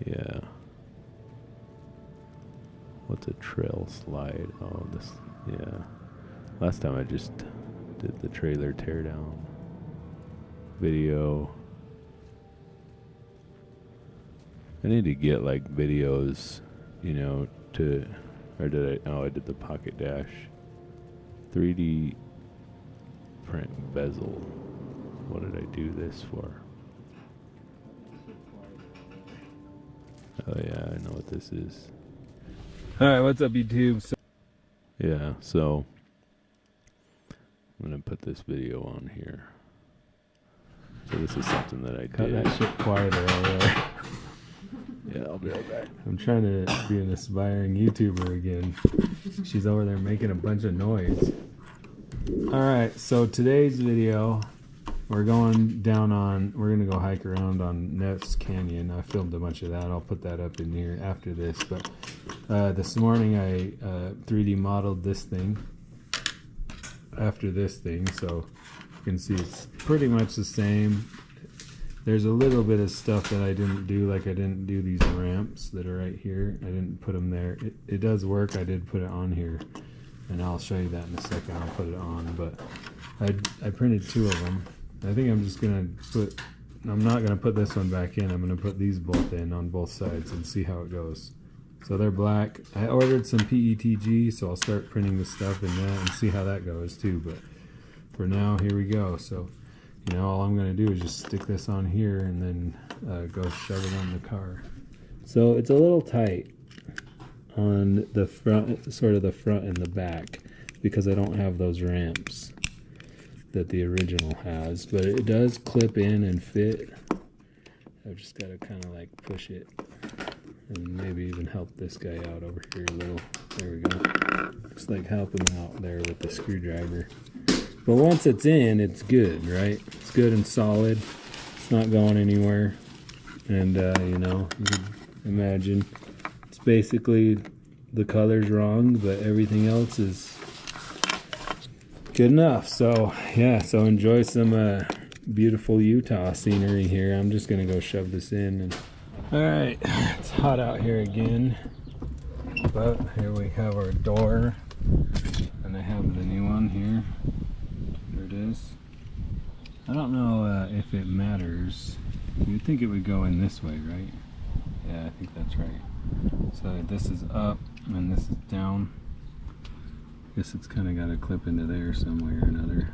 Yeah. What's a trail slide? Oh, this, yeah. Last time I just did the trailer teardown video. I need to get like videos, you know, or did I, I did the Pocket Dash 3D print bezel. What did I do this for? Oh yeah, I know what this is. Alright, what's up, YouTube? Yeah, so I'm gonna put this video on here. So this is something that I Cut did. that shit quieter over there. Yeah, I'll be right back. I'm trying to be an aspiring YouTuber again. She's over there making a bunch of noise. Alright, so today's video, we're going we're gonna go hike around on Ness Canyon. I filmed a bunch of that. I'll put that up in here after this. But this morning I 3D modeled this thing after this thing, so you can see it's pretty much the same. There's a little bit of stuff that I didn't do, like I didn't do these ramps that are right here. I didn't put them there. It does work. I did put it on here. and I'll show you that in a second. I'll put it on, but I printed 2 of them. I think I'm just gonna I'm not gonna put this one back in. I'm gonna put these both in on both sides and see how it goes. So they're black. I ordered some PETG, so I'll start printing the stuff in that and see how that goes too. But for now, here we go. So, you know, all I'm gonna do is just stick this on here and then go shove it on the car. So it's a little tight on the front, sort of the front and the back, because I don't have those ramps that the original has, but it does clip in and fit. I've just got to kind of like push it and maybe even help this guy out over here a little. There we go. Just like help him out there with the screwdriver. But once it's in, it's good, right? It's good and solid. It's not going anywhere. And you know, you can imagine it's basically the color's wrong, but everything else is good enough. So yeah, so enjoy some beautiful Utah scenery here. I'm just gonna go shove this in. And all right, it's hot out here again, but here we have our door, and I have the new one here. There it is. I don't know if it matters. You'd think it would go in this way, right? Yeah, I think that's right. So this is up and this is down. I guess it's kind of got to clip into there some way or another.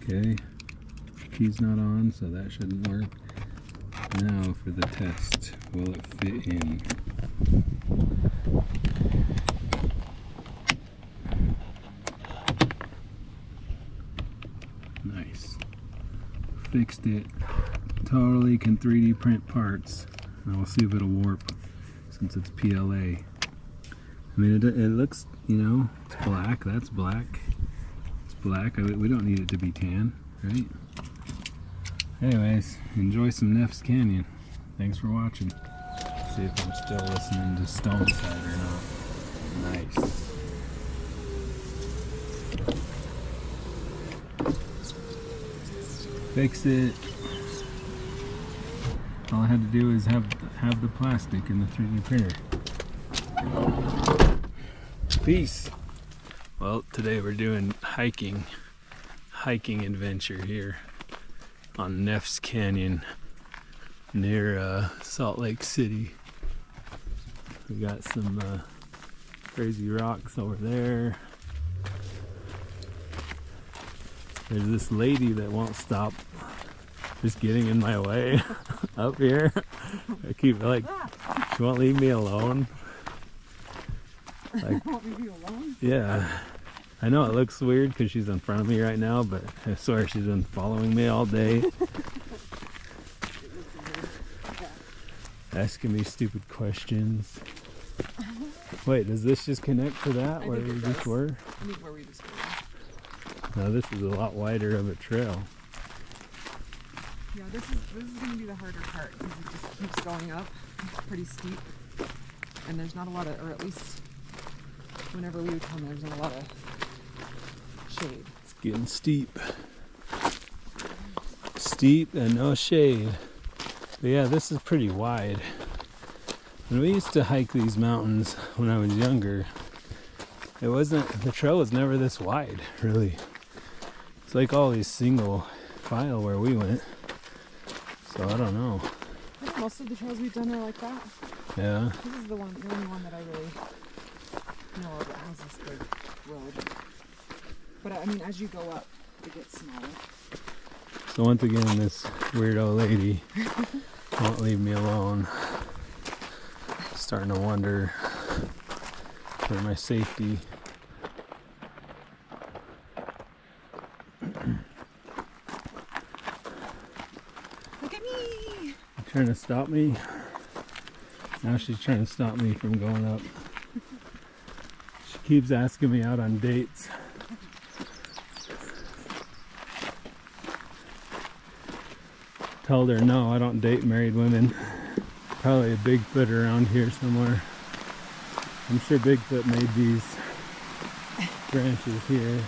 Okay, key's not on, so that shouldn't work. Now for the test, will it fit in? Nice. Fixed it. Totally can 3D print parts. And we'll see if it'll warp since it's PLA. I mean, it looks, you know, it's black. That's black. It's black. We don't need it to be tan, right? Anyways, enjoy some Neff's Canyon. Thanks for watching. See if I'm still listening to Stone Side or not. Nice. Fix it. All I had to do is have the plastic in the 3D printer. Peace. Well, today we're doing hiking adventure here on Neff's Canyon near Salt Lake City. We got some crazy rocks over there. There's this lady that won't stop just getting in my way up here. I keep like, she won't leave me alone. Like, Want me to be alone? yeah. I know it looks weird because she's in front of me right now, but I swear she's been following me all day. Asking me stupid questions. Wait, does this just connect to that where we just were? I think where we just were. No, this is a lot wider of a trail. Yeah, this is going to be the harder part because it just keeps going up. It's pretty steep, and there's not a lot of, or at least whenever we would come, there's not a lot of shade. It's getting steep. Steep and no shade. But yeah, this is pretty wide. When we used to hike these mountains when I was younger, the trail was never this wide, really. It's like all these single file where we went. So I don't know. I think most of the trails we've done are like that. Yeah. This is the only one that I really know of that has this big road. But I mean, as you go up, it gets smaller. So once again, this weirdo lady won't leave me alone. Starting to wonder for my safety. Look at me! Trying to stop me. Now she's trying to stop me from going up. She keeps asking me out on dates. Told her no, I don't date married women. Probably a Bigfoot around here somewhere. I'm sure Bigfoot made these branches here.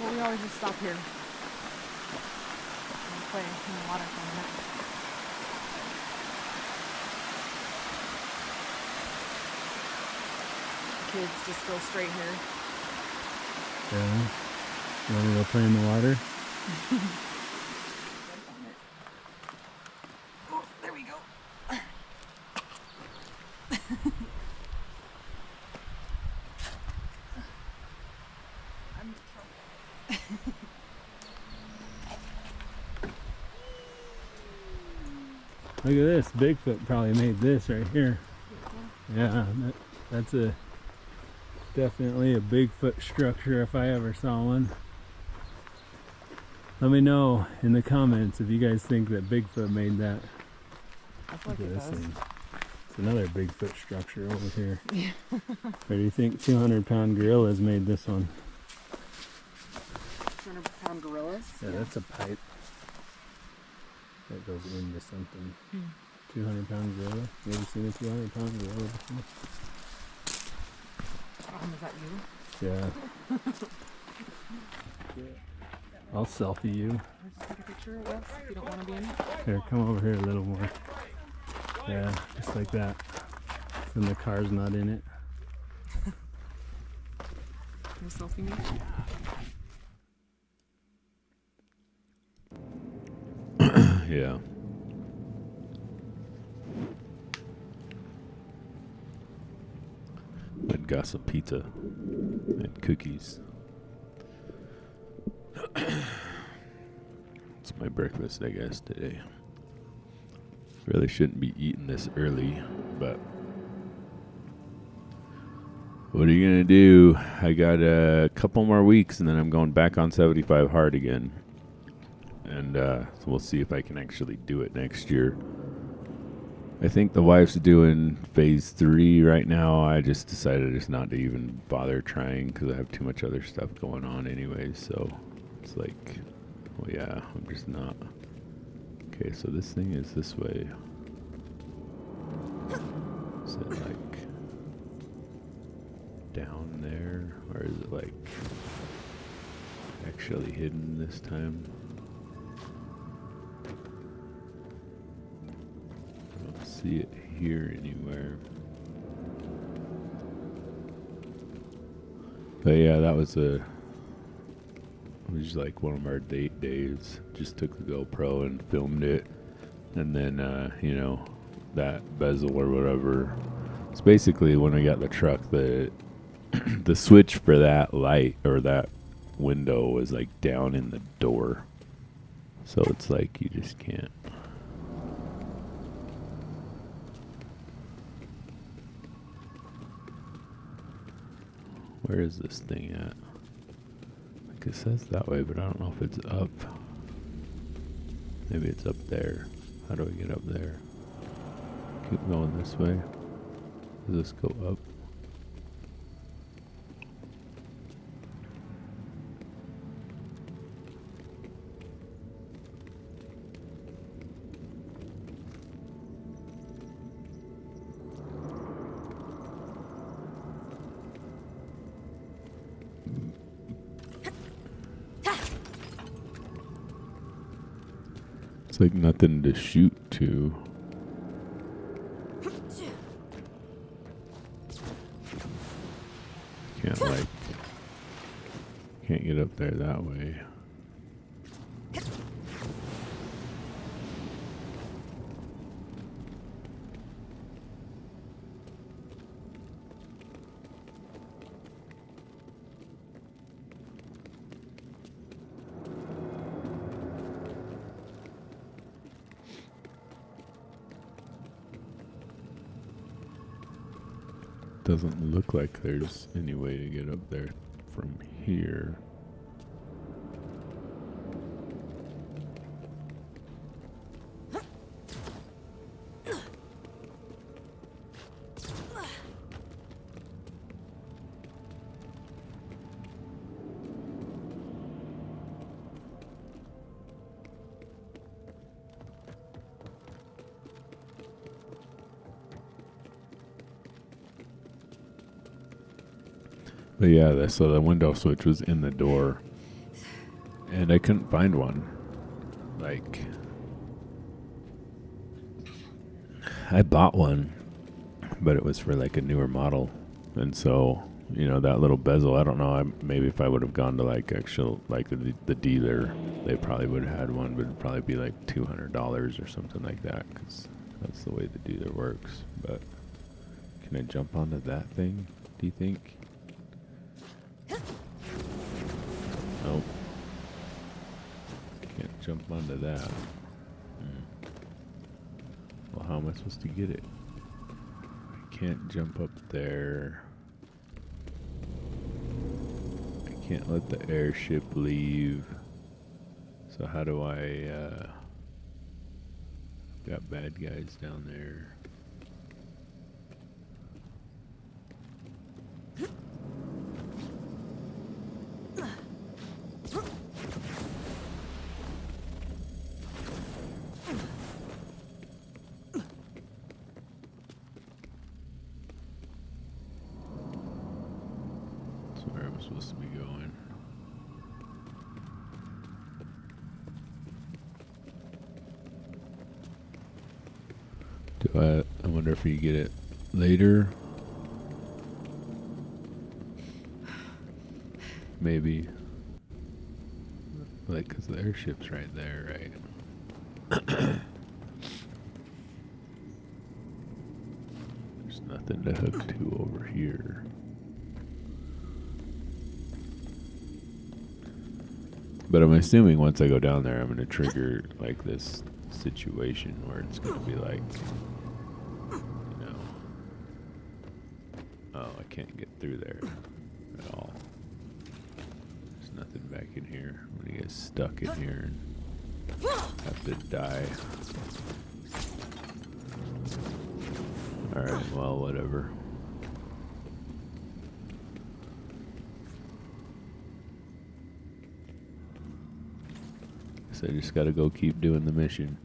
Well, we always just stop here and play in the water for a minute. kids just go straight here. Yeah. You want to go play in the water? Oh, there we go. I'm Look at this. Bigfoot probably made this right here. Yeah, that's definitely a Bigfoot structure if I ever saw one. Let me know in the comments if you guys think that Bigfoot made that. I feel like Look it at this does. thing. It's another Bigfoot structure over here. Or do you think 200-pound gorillas made this one? 200-pound gorillas. Yeah, that's a pipe that goes into something. 200-pound gorilla. You ever seen a 200-pound gorilla before? Is that you? Yeah. I'll selfie you. Just take a picture of us if you don't want to be in it. Here, come over here a little more. Yeah, just like that. Then the car's not in it. Can you selfie me? Yeah. And got some pizza and cookies. It's my breakfast, I guess, today. Really shouldn't be eating this early, but what are you gonna do? I got a couple more weeks and then I'm going back on 75 hard again. And so we'll see if I can actually do it next year. I think the wife's doing phase 3 right now. I just decided just not to even bother trying because I have too much other stuff going on anyway. So it's like, well, yeah, I'm just not. Okay, so this thing is this way. Is it like down there? Or is it like actually hidden this time? I don't see it here anywhere. But yeah, that was it was like one of our date days. Just took the GoPro and filmed it. And then, you know, that bezel or whatever. It's basically when I got the truck, the switch for that light or that window was like down in the door. So it's like you just can't. Where is this thing at? Like it says that way, but I don't know if it's up. Maybe it's up there. How do I get up there? Keep going this way. Does this go up? It's like nothing to shoot to. Can't get up there that way. Doesn't look like there's any way to get up there from here. But yeah, so the window switch was in the door, and I couldn't find one. Like, I bought one, but it was for like a newer model, And so, you know, that little bezel, I don't know, maybe if I would have gone to like actual, like the dealer, they probably would have had one, but it'd probably be like $200 or something like that, because that's the way the dealer works. But can I jump onto that thing, do you think? Nope. Can't jump onto that. Well, how am I supposed to get it? I can't jump up there. I can't let the airship leave. So how do I, got bad guys down there. So where am I supposed to be going? I wonder if you get it later. Maybe. Like, because the airship's right there, right? There's nothing to hook to over here. But I'm assuming once I go down there, I'm going to trigger, like, this situation where it's going to be like, you know, oh, I can't get through there at all. There's nothing back in here. I'm going to get stuck in here and have to die. Alright, well, whatever. Guess I just gotta go keep doing the mission.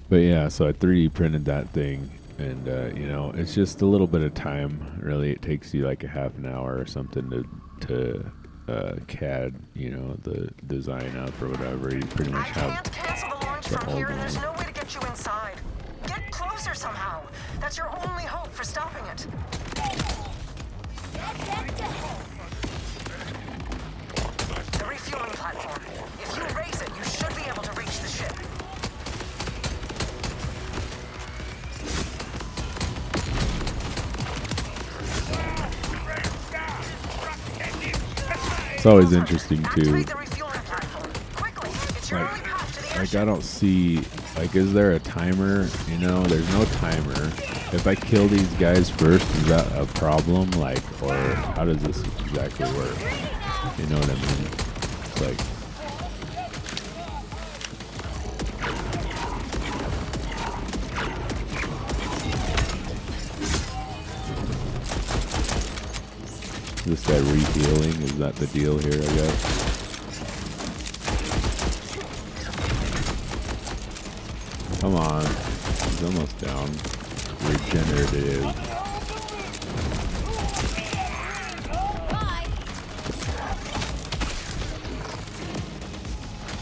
But yeah, so I 3D printed that thing, and you know, it's just a little bit of time. Really, it takes you like a half an hour or something to CAD, you know, the design up or whatever. You pretty much have. I can't cancel the launch from here, and there's no way to get you inside. Get closer somehow. That's your only hope for stopping it. The refueling platform. If you raise it, you should be able to reach the ship. It's always interesting too. Activate the refueling platform. Quickly, it's your only path to the Like airship. I don't see, like, is there a timer? You know, there's no timer. If I kill these guys first, is that a problem? Like, or how does this exactly work? You know what I mean? It's like, this guy rehealing, is that the deal here, I guess? Come on. He's almost down. Regenerative.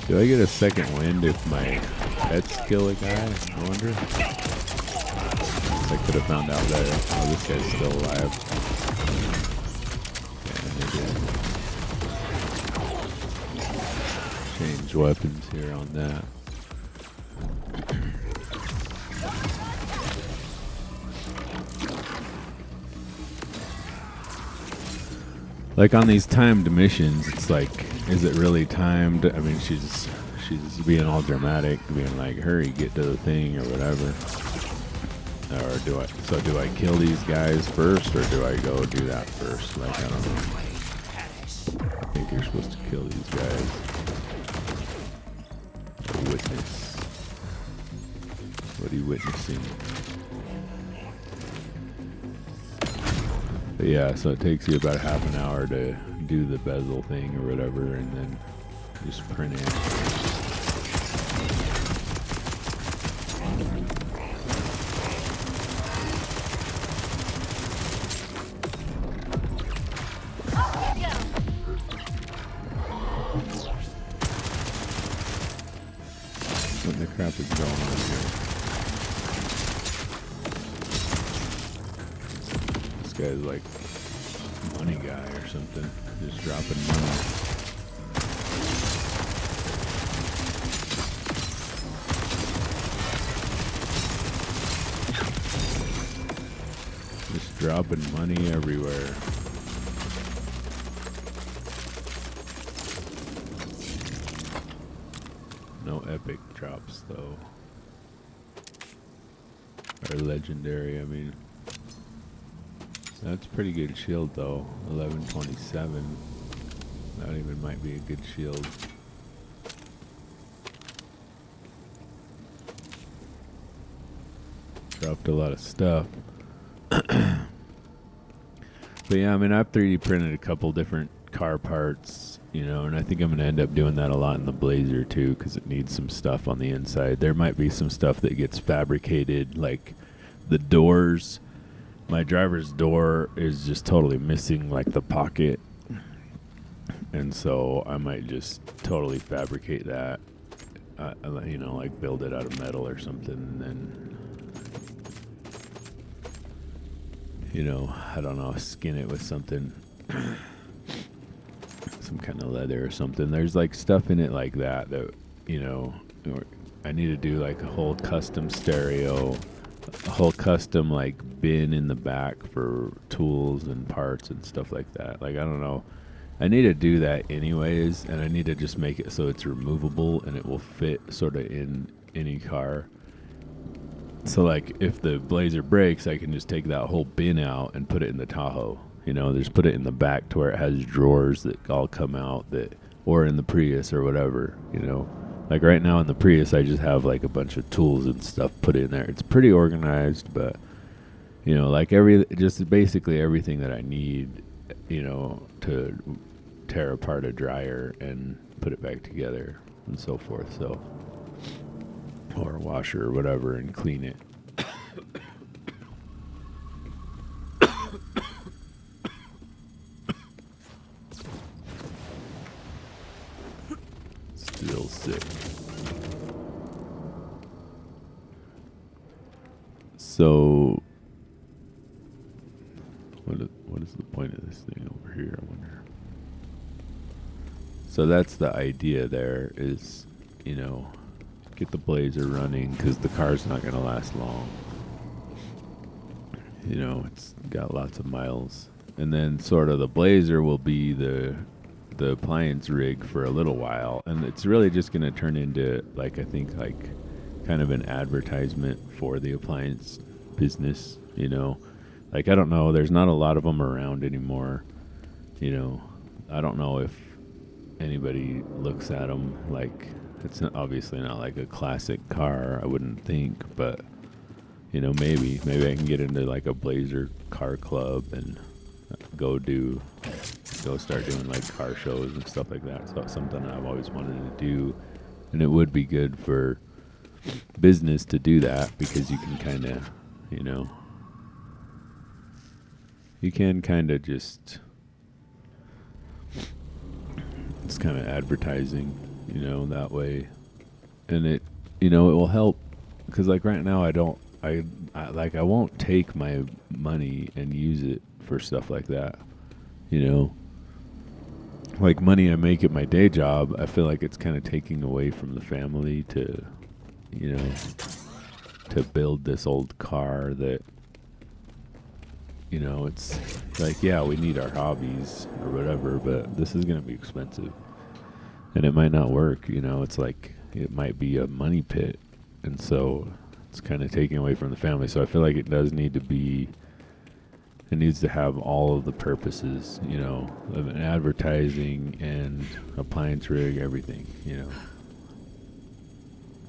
Do I get a second wind if my pets kill a guy? I wonder. I could have found out there. Oh, this guy's still alive. Yeah, they did. Change weapons here on that. Like on these timed missions, it's like, is it really timed? I mean, she's being all dramatic, being like, hurry, get to the thing or whatever. Or do I kill these guys first, or do I go do that first? Like, I don't know. I think you're supposed to kill these guys. A witness. What are you witnessing? But yeah, so it takes you about half an hour to do the bezel thing or whatever, and then just print it. What the crap is going on here? This guy's like money guy or something. Just dropping money. Just dropping money everywhere. No epic drops though. Or legendary, I mean. That's pretty good shield though. 1127. That even might be a good shield. Dropped a lot of stuff. But yeah, I mean, I've 3D printed a couple different car parts, you know, and I think I'm going to end up doing that a lot in the Blazer too, because it needs some stuff on the inside. There might be some stuff that gets fabricated, like the doors. My driver's door is just totally missing, like the pocket. And so I might just totally fabricate that, you know, like build it out of metal or something, and then, you know, I don't know, skin it with something, some kind of leather or something. There's like stuff in it like that, you know, I need to do like a whole custom stereo, a whole custom like bin in the back for tools and parts and stuff like that. Like, I don't know. I need to do that anyways, and I need to just make it so it's removable and it will fit sort of in any car. So like if the Blazer breaks, I can just take that whole bin out and put it in the Tahoe. You know, just put it in the back to where it has drawers that all come out, that, or in the Prius or whatever, you know. Like right now in the Prius, I just have like a bunch of tools and stuff put in there. It's pretty organized, but you know, like just basically everything that I need, you know, to tear apart a dryer and put it back together and so forth. So, or a washer or whatever, and clean it. Still sick. So, what is the point of this thing over here, I wonder? So that's the idea there, is, you know, get the Blazer running, because the car's not going to last long. You know, it's got lots of miles. And then sort of the Blazer will be the appliance rig for a little while, and it's really just going to turn into, like, I think, like, kind of an advertisement for the appliance business, you know. Like, I don't know, there's not a lot of them around anymore, you know. I don't know if anybody looks at them like, it's obviously not like a classic car, I wouldn't think, but, you know, maybe I can get into like a Blazer car club and go start doing like car shows and stuff like that. So it's something I've always wanted to do, and it would be good for business to do that, because you can kind of, you know, you can kind of just, it's kind of advertising, you know, that way. And it, you know, it will help, because like right now I won't take my money and use it for stuff like that, you know. Like money I make at my day job, I feel like it's kind of taking away from the family to, you know, to build this old car that, you know, it's like, yeah, we need our hobbies or whatever, but this is going to be expensive. And it might not work, you know. It's like, it might be a money pit. And so it's kind of taking away from the family. So I feel like it does need to be, it needs to have all of the purposes, you know, of an advertising and appliance rig, everything, you know.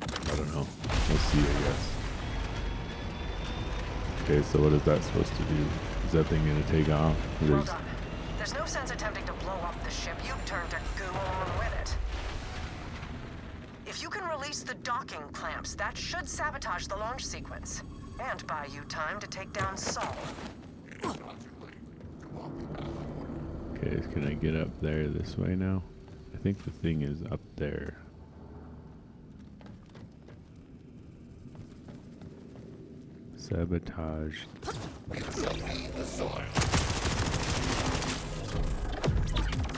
I don't know. We'll see, I guess. Okay, so what is that supposed to do? Is that thing going to take off? Well done. There's no sense attempting to blow up the ship. You turned to goo along with it. If you can release the docking clamps, that should sabotage the launch sequence. And buy you time to take down Saul. Okay, can I get up there this way now? I think the thing is up there. Sabotage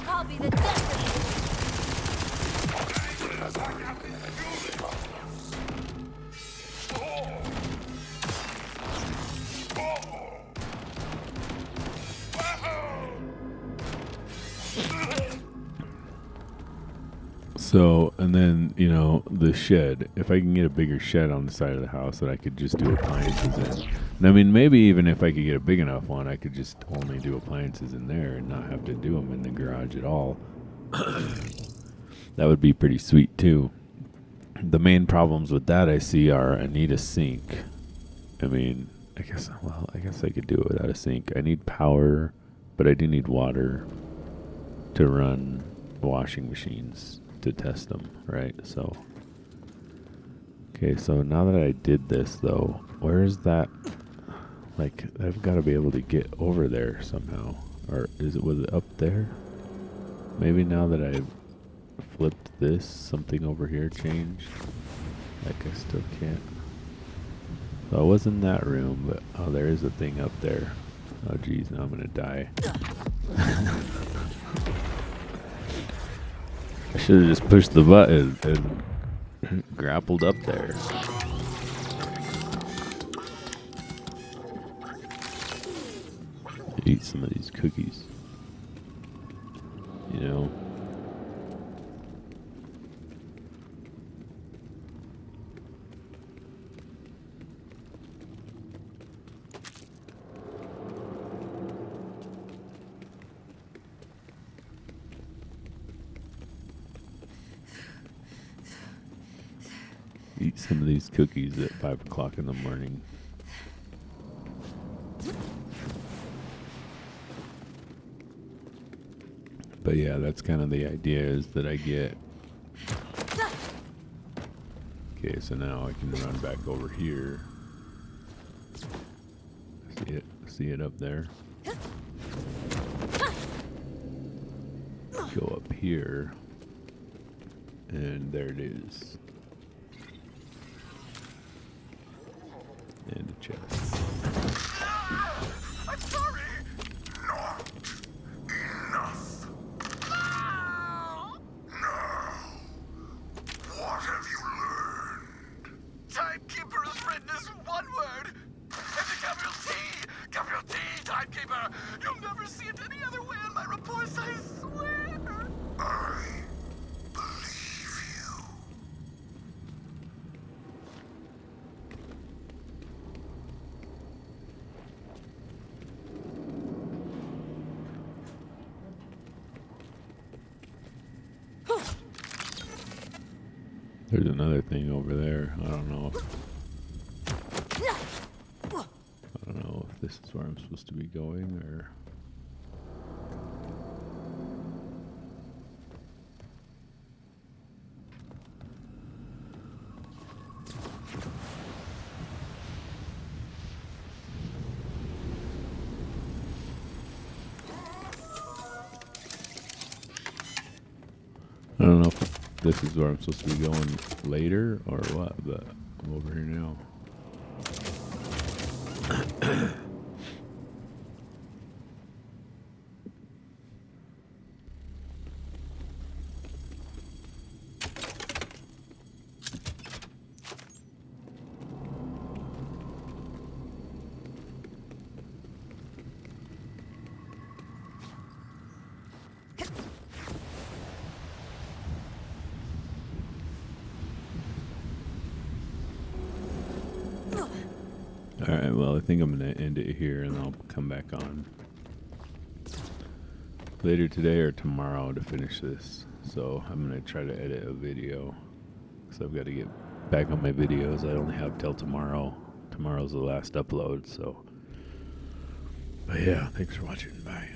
I'll be the death of So, and then, you know, the shed. If I can get a bigger shed on the side of the house that I could just do appliances in. And I mean, maybe even if I could get a big enough one, I could just only do appliances in there and not have to do them in the garage at all. That would be pretty sweet, too. The main problems with that I see are I need a sink. I mean, I guess I could do it without a sink. I need power, but I do need water to run washing machines to test them, right? So, okay, so now that I did this, though, where is that? Like, I've got to be able to get over there somehow. Or was it up there? Maybe now that I've flipped this, something over here changed. Like, I still can't. So I was in that room, but, oh, there is a thing up there. Oh, geez, now I'm going to die. I should have just pushed the button and grappled up there. Eat some of these cookies. You know? Eat some of these cookies at 5 o'clock in the morning. But yeah, that's kind of the idea, is that I get... Okay, so now I can run back over here. See it up there? Go up here. And there it is. And a chest. I'm sorry! Not enough. Now, what have you learned? Timekeeper is written as one word. And the capital T, Timekeeper. You'll never see it any other way on my reports, I swear. I believe you. There's another thing over there. I don't know if this is where I'm supposed to be going, or... I don't know if this is where I'm supposed to be going later or what, but I'm over here now. Alright, well, I think I'm going to end it here and I'll come back on later today or tomorrow to finish this. So I'm going to try to edit a video because I've got to get back on my videos. I only have till tomorrow. Tomorrow's the last upload, so. But yeah, thanks for watching. Bye.